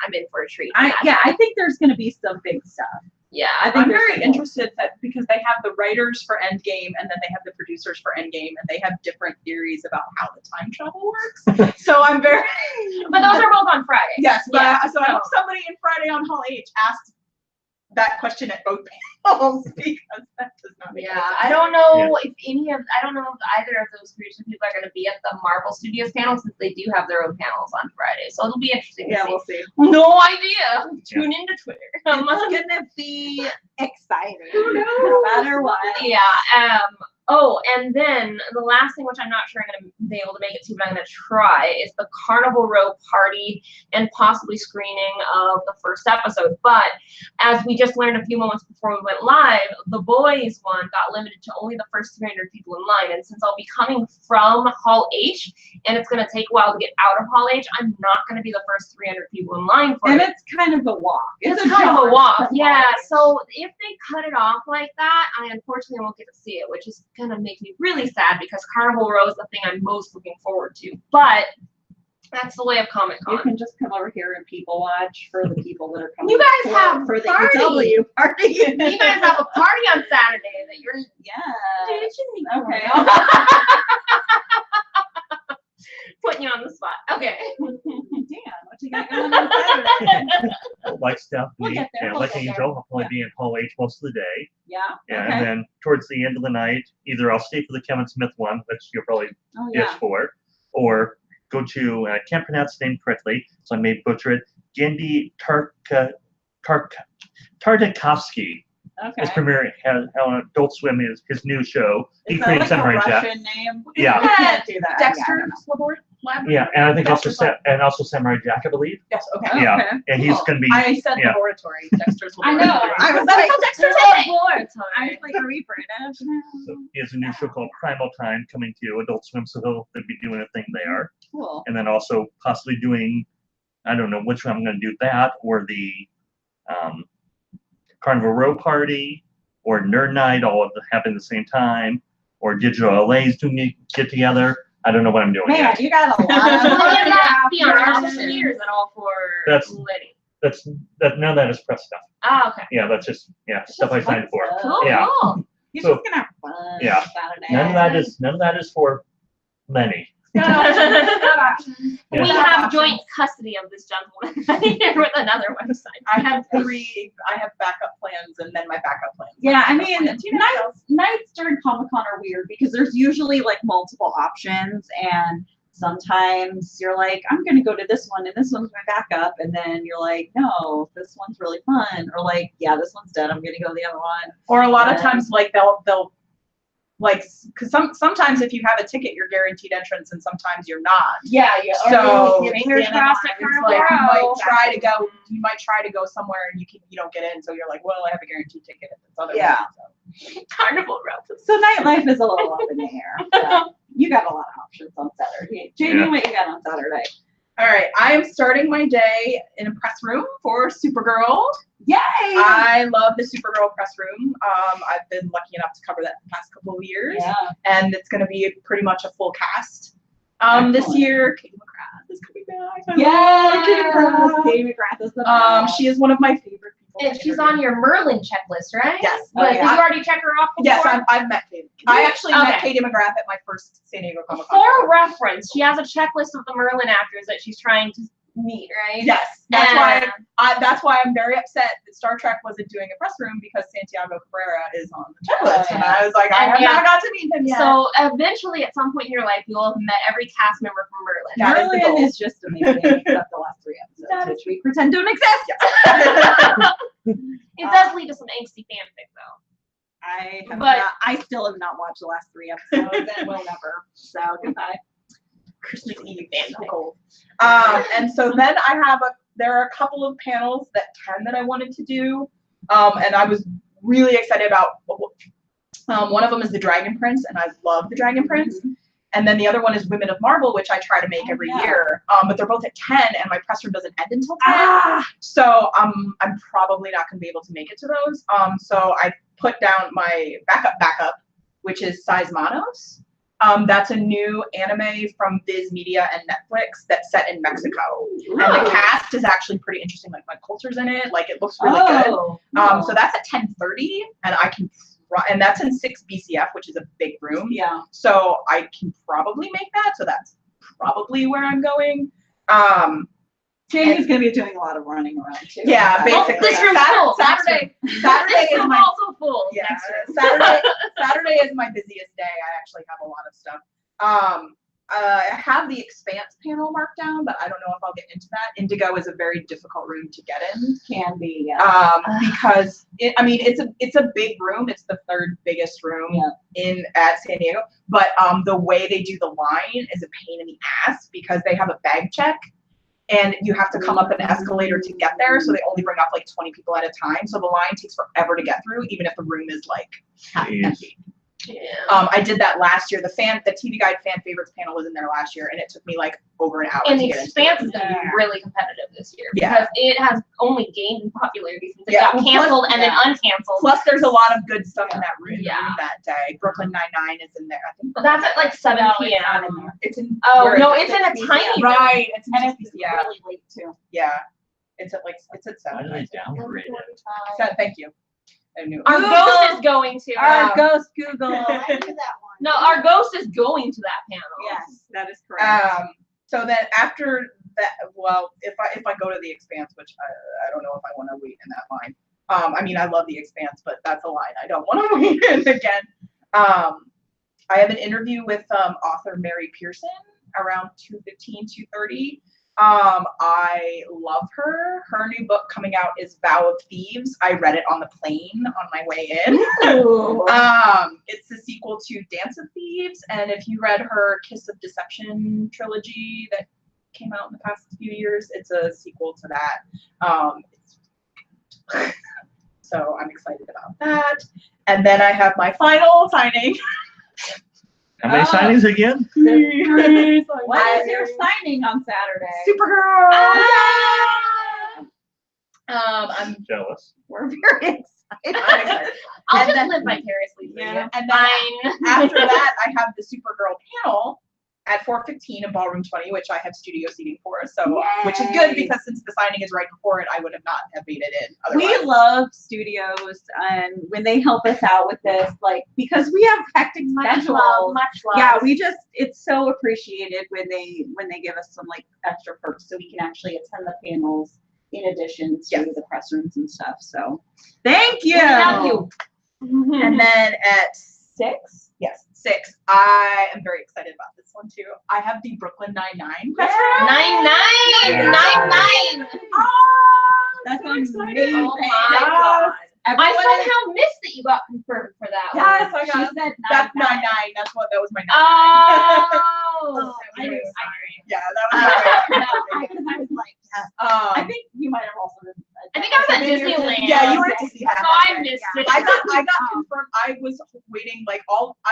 I'm in for a treat. I think there's going to be some big stuff. Yeah. I think I'm there's very some- interested that because they have the writers for Endgame and then they have the producers for Endgame and they have different theories about how the time travel works. So I'm very But those are both on Friday. yes, but Yeah, so I hope somebody in Friday on Hall H asked that question at both panels because that does not make Yeah, sense. I don't know if I don't know if either of those creative people are going to be at the Marvel Studios panel since they do have their own panels on Friday. So it'll be interesting to see. we'll see. No idea. Tune into Twitter. It's gonna be exciting. Who knows? No matter what. Yeah. Oh, and then the last thing, which I'm not sure I'm going to be able to make it to, but I'm going to try, is the Carnival Row party and possibly screening of the first episode. But as we just learned a few moments before we went live, the boys one got limited to only the first 300 people in line. And since I'll be coming from Hall H, and it's going to take a while to get out of Hall H, I'm not going to be the first 300 people in line for And it. it's kind of a walk. It's kind of a jaunt walk, from yeah. Hall H. So if they cut it off like that, I unfortunately won't get to see it, which is gonna make me really sad because Carnival Row is the thing I'm most looking forward to. But that's the way of Comic You Con. can just come over here and people watch for the people that are coming. You guys have for the party. EW party. You guys have a party on Saturday that you're Yeah. okay. Putting you on the spot. Okay. Damn, what you got going on Saturday? Like Stephanie, We'll get there, and we'll like get there. Angel, I'll probably be in Hall H most of the day. Yeah. Yeah, Okay. and then towards the end of the night, either I'll stay for the Kevin Smith one, which you'll probably Oh itch yeah. for, or go to, I can't pronounce the name correctly, so I may butcher it, Gendy Tartakovsky Okay. is premiering on Adult Swim, his new show. He Is that created like a Samurai Jack. Russian name? Yeah. We can't do that. Dexter's Laboratory? Yeah, and I think also Dexter's also Samurai Jack, I believe. Yes, okay. Oh, Yeah, okay. and he's Cool. gonna be. I said yeah. laboratory. Dexter's I Laboratory. know. I was That's like, how Dexter's I Laboratory. was like, are we British now? So he has a new show called Primal Time coming to Adult Swim, so they'll be doing a thing there, Cool. and then also possibly doing, I don't know which one I'm going to do, that or the Carnival Row party or Nerd Night all happen at the same time, or Digital LA's doing a get together. I don't know what I'm doing Man, yet. you got a lot of Well, you're not be on our options. social years at all for That's- Liddy. None of that is press stuff. Ah, okay. Yeah, that's just stuff I signed for. Cool, Yeah. cool. You're So- just gonna have fun Yeah. on Saturday. None of that is for Lenny. We Yeah. have joint custody of this gentleman here with another website. I have backup plans and then my backup plans. Yeah, I mean, Plans. You know, nights during Comic-Con are weird because there's usually like multiple options, and sometimes you're like, I'm gonna go to this one and this one's my backup, and then you're like, no, this one's really fun, or like, yeah, this one's dead, I'm gonna go to the other one. or a lot of times, like they'll like, because sometimes if you have a ticket, you're guaranteed entrance, and sometimes you're not. Yeah, yeah. So fingers crossed at It's Carnival like Row. you might try to go somewhere and you don't get in, so you're like, well, I have a guaranteed ticket at this other Yeah. one. So. Carnival Row. So nightlife is a little up in the air. So you got a lot of options on Saturday. Jamie, Yeah. what you got on Saturday? All right, I am starting my day in a press room for Supergirl. Yay! I love the Supergirl press room. I've been lucky enough to cover that the past couple of years, Yeah. and it's going to be pretty much a full cast. This Excellent. year, Katie McGrath is coming back. I Yeah, love Katie McGrath. Katie McGrath is the best. She is one of my favorite people. And to she's interview. on your Merlin checklist, right? Yes. But Oh, did yeah. you already check her off before? Yes, I've met Katie. I actually met Okay. Katie McGrath at my first San Diego Comic Con. For reference, she has a checklist of the Merlin actors that she's trying to meet, right? Yes, that's why And- that's why I'm very upset that Star Trek wasn't doing a press room, because Santiago Cabrera is on the checklist, and I was like, I And have yeah. not got to meet him yet. So eventually, at some point in your life, you'll have met every cast member from Merlin. That is the Merlin goal. is just amazing, except the last 3 That episodes, is which we pretend don't exist. It does lead to some angsty fanfic, though. I still have not watched the last 3 episodes, and will never. So goodbye. Christmas Eve and cold. And so then there are a couple of panels that I wanted to do, and I was really excited about. One of them is the Dragon Prince, and I love the Dragon Prince. And then the other one is Women of Marvel, which I try to make every year. But they're both at 10, and my press room doesn't end until 10. So I'm probably not going to be able to make it to those. So I put down my backup, which is Seismanos. That's a new anime from Viz Media and Netflix that's set in Mexico. And the cast is actually pretty interesting. Like, my culture's in it. Like, it looks really good. So that's at 10:30, and and that's in 6 BCF, which is a big room. Yeah. So I can probably make that. So that's probably where I'm going. Jamie's gonna be doing a lot of running around too. Yeah, Well, basically. this room's full. Saturday This is room's my also full. yeah. Next room. Saturday is my busiest day. I actually have a lot of stuff. I have the Expanse panel marked down, but I don't know if I'll get into that. Indigo is a very difficult room to get in. Can be, yeah. Because it's a big room. It's the third biggest room at San Diego. But the way they do the line is a pain in the ass because they have a bag check, and you have to come up an escalator to get there. So they only bring up like 20 people at a time. So the line takes forever to get through, even if the room is like half empty. Yeah. I did that last year. The TV Guide fan favorites panel was in there last year, and it took me like over an hour And to the get Expanse into is going to be really competitive this year Yeah. because it has only gained in popularity since it Yeah, got well, canceled plus- and then uncanceled. Plus, there's a lot of good stuff in that room Yeah. that day. Brooklyn Nine-Nine is in there. I think But that's at like 7 No, p.m. it's not in there. it's in. Oh, where no, is it's in a tiny room. Right. It's in And it's yeah. really late too. Yeah. It's at Why 7. did I downgrade it? Thank you. I knew. Our Google. ghost is going to. Our ghost Google. Oh, I knew that one. No, our ghost is going to that panel. Yes, that is correct. So then after that, well, if I go to the Expanse, which I don't know if I want to wait in that line. I love the Expanse, but that's a line I don't want to wait in again. I have an interview with author Mary Pearson around 2:15, 2:30. I love her. Her new book coming out is Vow of Thieves. I read it on the plane on my way in. It's the sequel to Dance of Thieves, and if you read her Kiss of Deception trilogy that came out in the past few years, it's a sequel to that. So I'm excited about that. And then I have my final signing. How many signings again? What is your signing on Saturday? Supergirl. Ah! I'm Jealous. We're very excited. I'm excited. I'll And just then- live vicariously through Yeah. you. And then Fine. after that, I have the Supergirl panel at 4:15 in Ballroom 20, which I have studio seating for. So, which is good Yay. because since the signing is right before it, I would have not have made it in. We Otherwise. love studios and when they help us out with this, like, because we have hectic schedules. much love. Yeah, it's so appreciated when they give us some like extra perks so we can actually attend the panels in addition to the press rooms and stuff. So thank you. Thank you. And then at 6, I am very excited about this one too. I have the Brooklyn Nine-Nine press room. 9-9. 9-9. That's so excited. amazing. Oh my God. I Everyone somehow missed that you got confirmed for that one. Yes, I she got said that's 9-9. 9-9. That was my 9. Oh. I I'm knew. sorry. Yeah, that was my. Because I was like, yes. I Um, think you might have also been. I think I was at Disneyland. Yeah, you were at Disneyland. So I missed it. I got confirmed. I was waiting I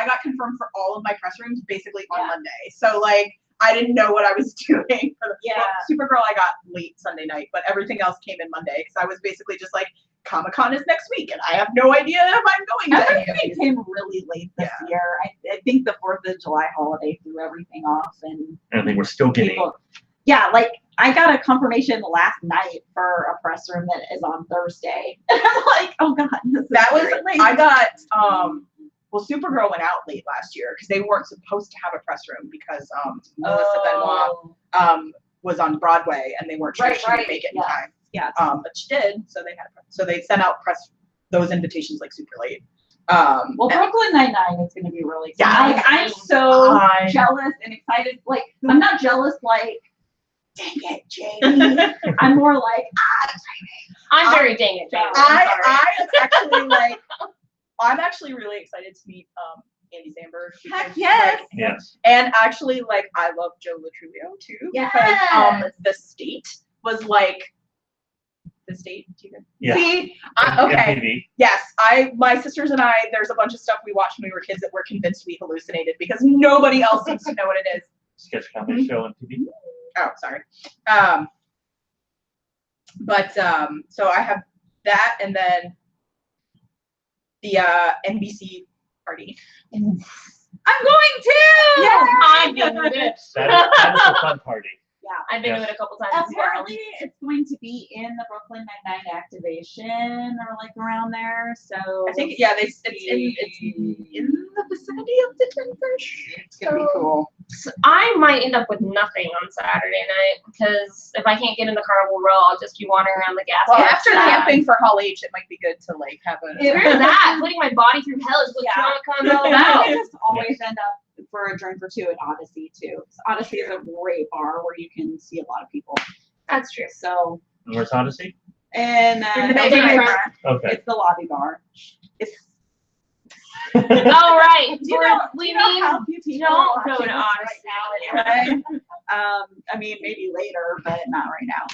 got confirmed for all of my press rooms basically on Monday. So like I didn't know what I was doing for the Supergirl. I got late Sunday night, but everything else came in Monday because I was basically just like Comic-Con is next week, and I have no idea if I'm going to. Everything came really late this year. I think the 4th of July holiday threw everything off, and I think we're still getting. Yeah, like I got a confirmation last night for a press room that is on Thursday. And I'm like, oh God, That was late. I got well, Supergirl went out late last year because they weren't supposed to have a press room because Melissa Benoit was on Broadway and they weren't sure she would make it in time. Yeah. But she did, so they sent out those invitations like super late. Well, Brooklyn Nine-Nine is going to be really exciting. Yeah, Like, I'm so jealous and excited. Like, I'm not jealous like, dang it, Jamie. I'm more like, I'm very dang it, Jamie. I'm actually really excited to meet Andy Samberg. Heck because, yes. like, Yes. and actually, like, I love Joe Latrulio too Yes. because the state was like the state. Yeah. See, okay. MTV. Yes, my sisters and I. There's a bunch of stuff we watched when we were kids that we're convinced we hallucinated because nobody else seems to know what it is. Sketch comedy show on TV. Oh, sorry. So I have that, and then the NBC party. I'm going to. Yeah. I've been to it. That is a fun party. I've been to it a couple times as well. Apparently, it's going to be in the Brooklyn Nine-Nine activation or like around there. So I think it's in the vicinity of the Tinfish. It's gonna be cool. So I might end up with nothing on Saturday night because if I can't get into Carnival Row, I'll just be wandering around the gas. Well, station. after camping for Hall H, it might be good to like have a. Screw that. Putting my body through hell is what Comic-Con's all I about. just always end up for a drink or two at Odyssey too. So Odyssey is a great bar where you can see a lot of people. That's true. So, And where's Odyssey? and In the no, big Big room. Front. Okay. It's the lobby bar. It's All right. do you know, we do you know mean how few people don't are go watching to this Odyssey. right now, right? I mean, maybe later, but not right now.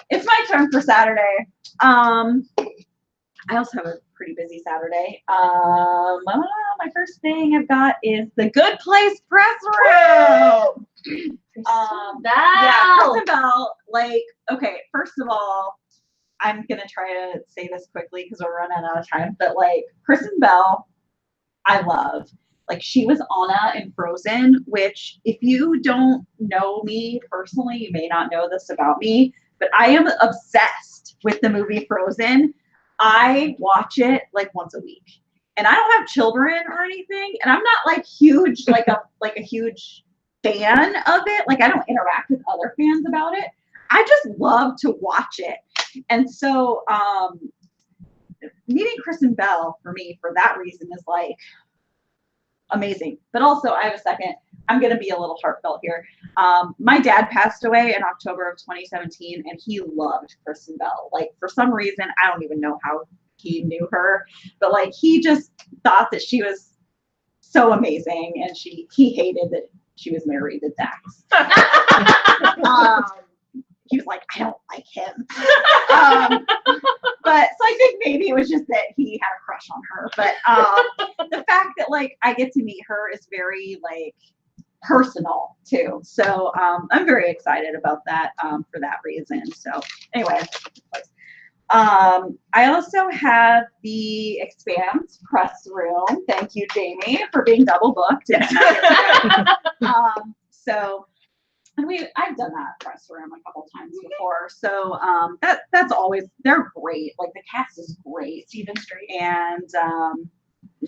It's my turn for Saturday. I also have a pretty busy Saturday. My first thing I've got is the Good Place press room. Yeah, Bell. Kristen Bell. Like, okay, first of all, I'm gonna try to say this quickly because we're running out of time. But like, Kristen Bell, I love. Like, she was Anna in Frozen, which if you don't know me personally, you may not know this about me, but I am obsessed with the movie Frozen. I watch it like once a week, and I don't have children or anything, and I'm not like huge, like a huge fan of it. Like, I don't interact with other fans about it. I just love to watch it. And so meeting Kristen Bell for me for that reason is like amazing. But also, I have a second. I'm going to be a little heartfelt here. My dad passed away in October of 2017, and he loved Kristen Bell. Like, for some reason, I don't even know how he knew her, but like, he just thought that she was so amazing, and he hated that she was married to Dax. He was like, I don't like him. But so I think maybe it was just that he had a crush on her. But the fact that like I get to meet her is very like personal too. So I'm very excited about that for that reason. So anyway, I also have the Expanse press room. Thank you, Jamie, for being double booked. So. And I've done that press room a couple times before, so that's always, they're great. Like, the cast is great, Stephen Strait, and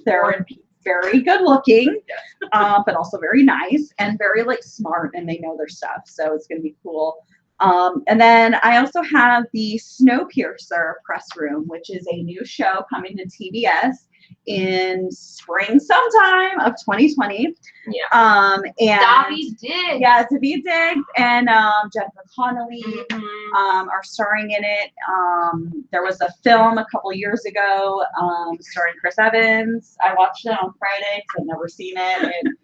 they're very good looking, but also very nice and very like smart, and they know their stuff. So it's gonna be cool. And then I also have the Snowpiercer press room, which is a new show coming to TBS in spring sometime of 2020. Yeah. And David did. yeah, David Diggs and Jennifer Connelly are starring in it. There was a film a couple years ago starring Chris Evans. I watched it on Friday because I've never seen it. And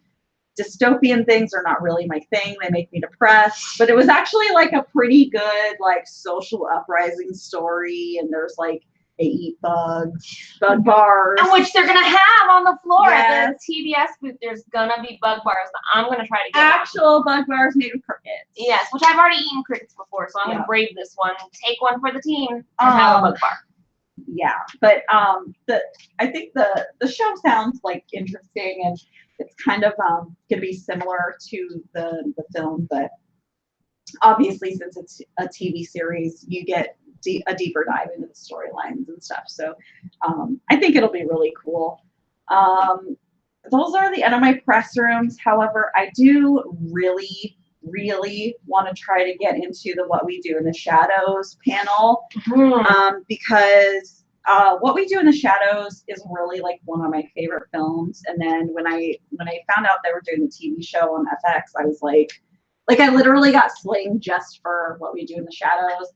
dystopian things are not really my thing. They make me depressed. But it was actually like a pretty good like social uprising story. And there's like, they eat bug bars. And which they're gonna have on the floor Yes. at the TBS booth. There's gonna be bug bars that I'm gonna try to get. Actual bug bars made of crickets. Yes, which I've already eaten crickets before, so I'm Yeah. gonna brave this one. Take one for the team and have a bug bar. Yeah, but I think the show sounds like interesting, and it's kind of gonna be similar to the film, but obviously since it's a TV series, you get a deeper dive into the storylines and stuff. So I think it'll be really cool. Those are the end of my press rooms. However, I do really want to try to get into the What We Do in the Shadows panel because What We Do in the Shadows is really like one of my favorite films. And then when I found out they were doing the TV show on FX, I was like I literally got sling just for What We Do in the Shadows.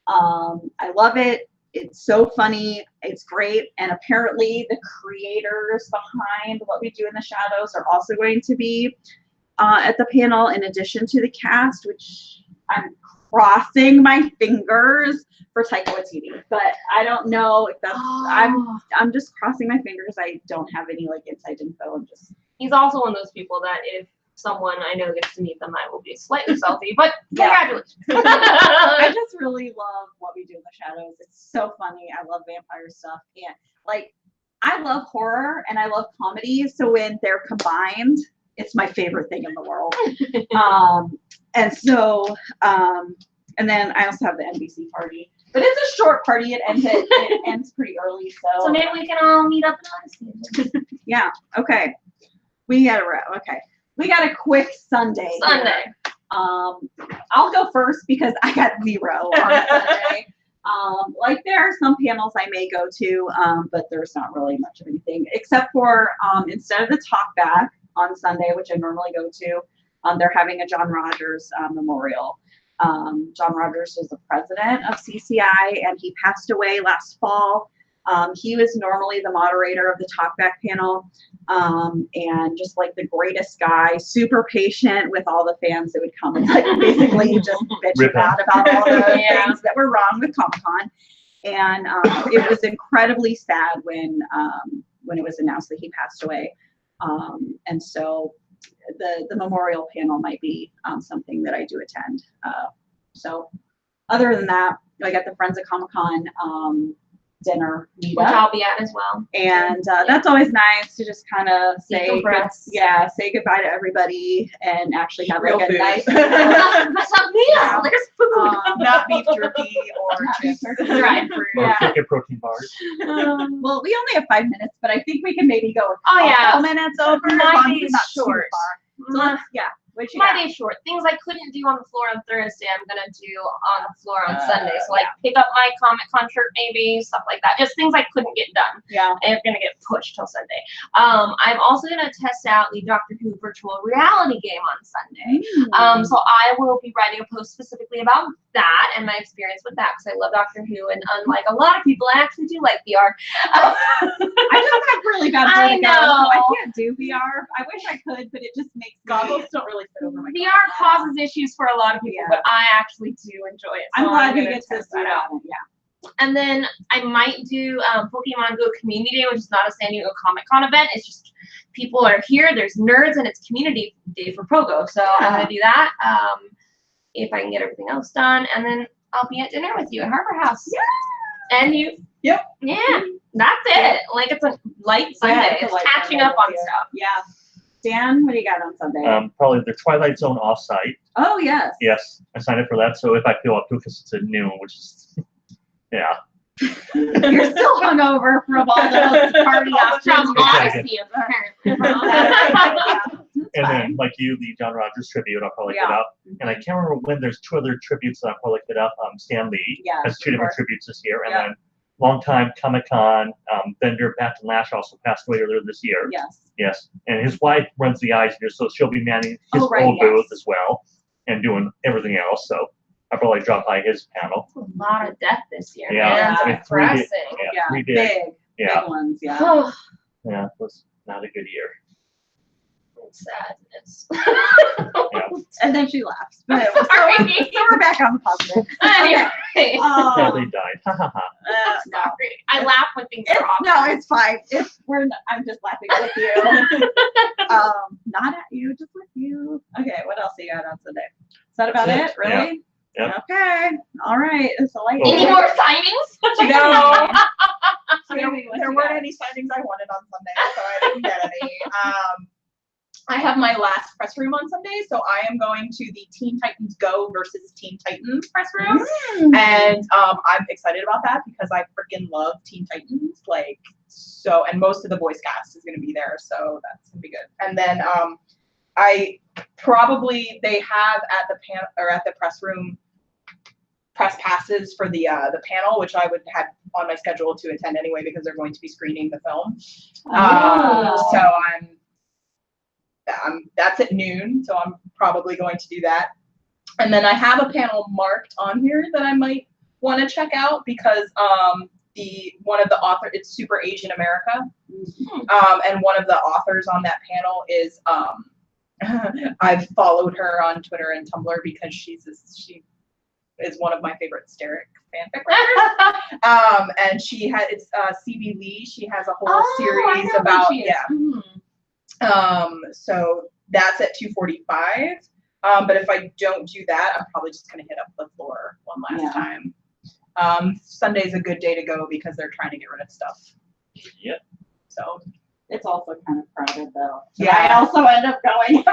I love it. It's so funny. It's great. And apparently the creators behind What We Do in the Shadows are also going to be at the panel in addition to the cast, which I'm crossing my fingers for Taika Waititi. But I don't know if that's, I'm just crossing my fingers. I don't have any like inside info. I'm just. He's also one of those people that if someone I know gets to meet them, I will be slightly salty, but congratulations. I just really love What We Do in the Shadows. It's so funny. I love vampire stuff. And like, I love horror and I love comedy. So when they're combined, it's my favorite thing in the world. And so, and then I also have the NBC party. But it's a short party. It ends pretty early. So maybe we can all meet up in Odyssey. Yeah. Okay. We got a quick Sunday. Here. I'll go first because I got 0 on Sunday. Like there are some panels I may go to, but there's not really much of anything except for instead of the talk back, on Sunday, which I normally go to. They're having a John Rogers memorial. John Rogers was the president of CCI, and he passed away last fall. He was normally the moderator of the talkback panel, and just like the greatest guy, super patient with all the fans that would come and like basically just bitch about all the things that were wrong with Comic-Con. And it was incredibly sad when it was announced that he passed away. And so the memorial panel might be something that I do attend. So other than that, I got the Friends of Comic-Con dinner meetup, which I'll be at as well. And that's always nice to just kind of say say goodbye to everybody and actually have like a nice That's not meal. There's food. Not beef jerky or chips. Dried fruit. Or cricket protein bars. Well, we only have 5 minutes, but I think we can maybe go Oh, yeah. 2 minutes over. My day's short. So let's, what you My got? day's short. Things I couldn't do on the floor on Thursday, I'm gonna do on the floor on Sunday. So like pick up my Comic-Con shirt, maybe stuff like that. Just things I couldn't get done. Yeah. And it's gonna get pushed till Sunday. I'm also gonna test out the Doctor Who virtual reality game on Sunday. So I will be writing a post specifically about that and my experience with that because I love Doctor Who, and unlike a lot of people, I actually do like VR. I just have really bad I vertigo, so know. I can't do VR. I wish I could, but it just makes Goggles don't really fit over my VR causes issues for a lot of people, but I actually do enjoy it. So I'm glad you gonna get to test see that out. that. Yeah. And then I might do Pokemon Go Community Day, which is not a San Diego Comic-Con event. It's just people are here, there's nerds, and it's Community Day for Pogo. So I'm going to do that if I can get everything else done. And then I'll be at dinner with you at Harbor House. Yeah. And you. Yep. Yeah. That's it. Like it's a light Sunday. it's a It's light catching Sunday up on this year. stuff. Yeah. Dan, what do you got on Sunday? Probably the Twilight Zone offsite. Oh, yes. Yes, I signed up for that. So if I feel up to it, because it's at noon, which is, yeah. You're still hungover from all those party options. From Odyssey, apparently. And then, like you, the John Rogers tribute, I'll probably get up. And I can't remember when. There's 2 other tributes that I'll probably get up. Stan Lee has 2 different tributes this year. And then longtime Comic-Con vendor Pat Lash also passed away earlier this year. Yes. And his wife runs the Eyes here, so she'll be manning his old booth as well and doing everything else. So I'll probably drop by his panel. A lot of death this year. Yeah. Man. I mean, It's depressing. 3 days. Big ones, yeah. Yeah, it was not a good year. It's sad. It's And then she laughs. But Sorry. so we're back on the positive. Anyway. Sadly died. Ha ha ha. That's not great. I laugh when things are off. No, it's fine. I'm just laughing with you. Not at you, just with you. Okay, what else do you got on Sunday? Is that about it? Really? Yeah. Okay. All right. It's a light. Any more signings? No. Jamie, what There you weren't got? any signings I wanted on Sunday, so I didn't get any. I have my last press room on Sunday, so I am going to the Teen Titans Go versus Teen Titans press room. And I'm excited about that because I freaking love Teen Titans. And most of the voice cast is going to be there, so that's going to be good. And then they have at the press room press passes for the panel, which I would have on my schedule to attend anyway because they're going to be screening the film. So that's at noon, so I'm probably going to do that. And then I have a panel marked on here that I might want to check out because one of the authors, it's Super Asian America, and one of the authors on that panel is I've followed her on Twitter and Tumblr because she is one of my favorite hysteric fanfic writers. And it's C.B. Lee. She has a whole series about so that's at 2:45. But if I don't do that, I'm probably just gonna hit up the floor one last time. Sunday's a good day to go because they're trying to get rid of stuff. Yep. So It's also kind of crowded though. So Yeah. I also end up going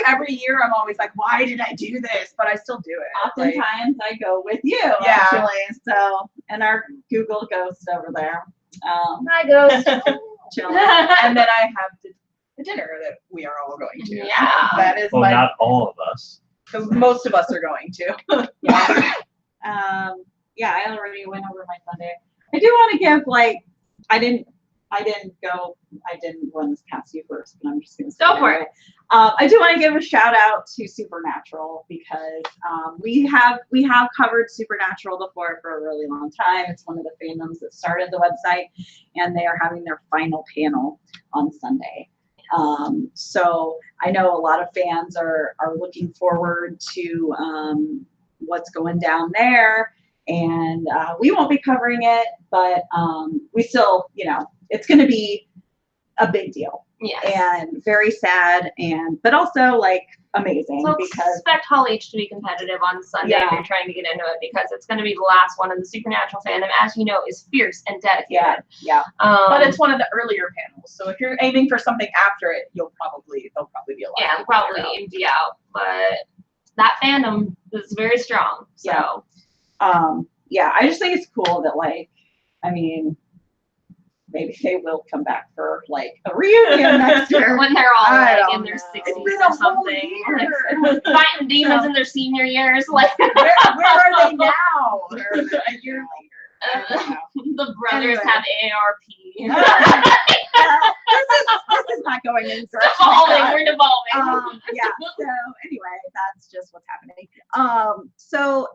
every year I'm always like, why did I do this? But I still do it. Oftentimes I go with you, Yeah. actually. So, and our Google ghost over there. Hi, Ghost. Chilling. And then I have the dinner that we are all going to. Yeah. That is Well, not all of us. most of us are going to. I already went over my Sunday. I do want to give, I didn't I didn't run this past you first, but I'm just gonna say Go it for it. anyway. I do want to give a shout out to Supernatural because we have covered Supernatural before for a really long time. It's one of the fandoms that started the website, and they are having their final panel on Sunday. So I know a lot of fans are looking forward to what's going down there, and we won't be covering it, but we still, it's going to be a big deal. Yes. And very sad, but also like amazing So because expect Hall H to be competitive on Sunday if you're trying to get into it, because it's going to be the last one, and the Supernatural fandom, as you know, is fierce and dedicated. yeah. But it's one of the earlier panels, so if you're aiming for something after it, they'll probably be a lot. Yeah, probably empty out, but that fandom is very strong. So I just think it's cool that maybe they will come back for like a reunion next year. when they're all I like don't in their know. 60s It's been a or whole something, year. fighting demons in their senior years, like Where are they now? A year later. I don't know. the brothers Anyway. have AARP. This is not going in direction. We're devolving. So anyway, that's just what's happening. So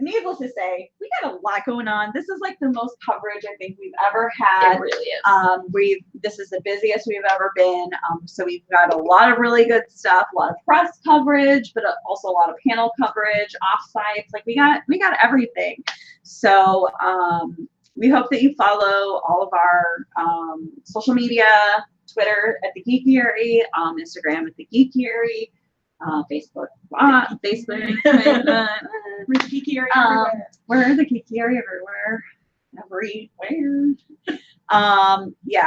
needless to say, we got a lot going on. This is like the most coverage I think we've ever had. It really is. This is the busiest we've ever been. So we've got a lot of really good stuff, a lot of press coverage, but also a lot of panel coverage, offsites. Like we got everything. So we hope that you follow all of our social media, Twitter at the Geekiary, Instagram at the Geekiary, Facebook, We're geekier everywhere. we're the Geekiary everywhere.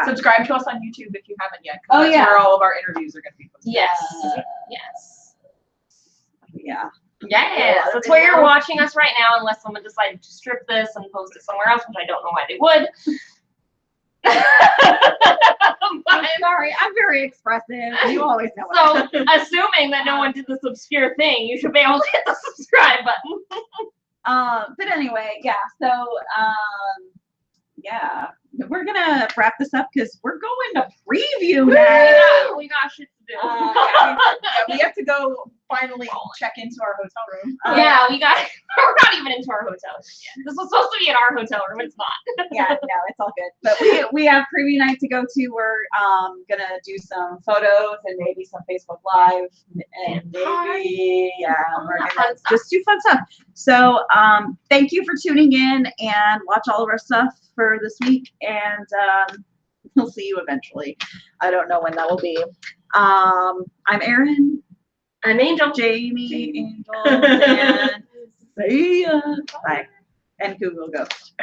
Subscribe to us on YouTube if you haven't yet. Oh, That's yeah. where all of our interviews are going to be posted. Yes. Yes. Yeah. Yes. That's where you're watching us right now, unless someone decided to strip this and post it somewhere else, which I don't know why they would. I'm sorry. I'm very expressive. You always know. So, assuming that no one did this obscure thing, you should be able to hit the subscribe button. But anyway, so we're gonna wrap this up because we're going to preview now. We got shit to do. We have to go finally check into our hotel room. We're not even into our hotel room yet. This was supposed to be in our hotel room. It's not. No, it's all good. But we have preview night to go to. We're gonna do some photos and maybe some Facebook Live and maybe we're gonna just do fun stuff. So thank you for tuning in and watch all of our stuff for this week, and we'll see you eventually. I don't know when that will be. I'm Erin. I'm Angel. Jamie, Angel, and see ya. Bye. And Google Ghost.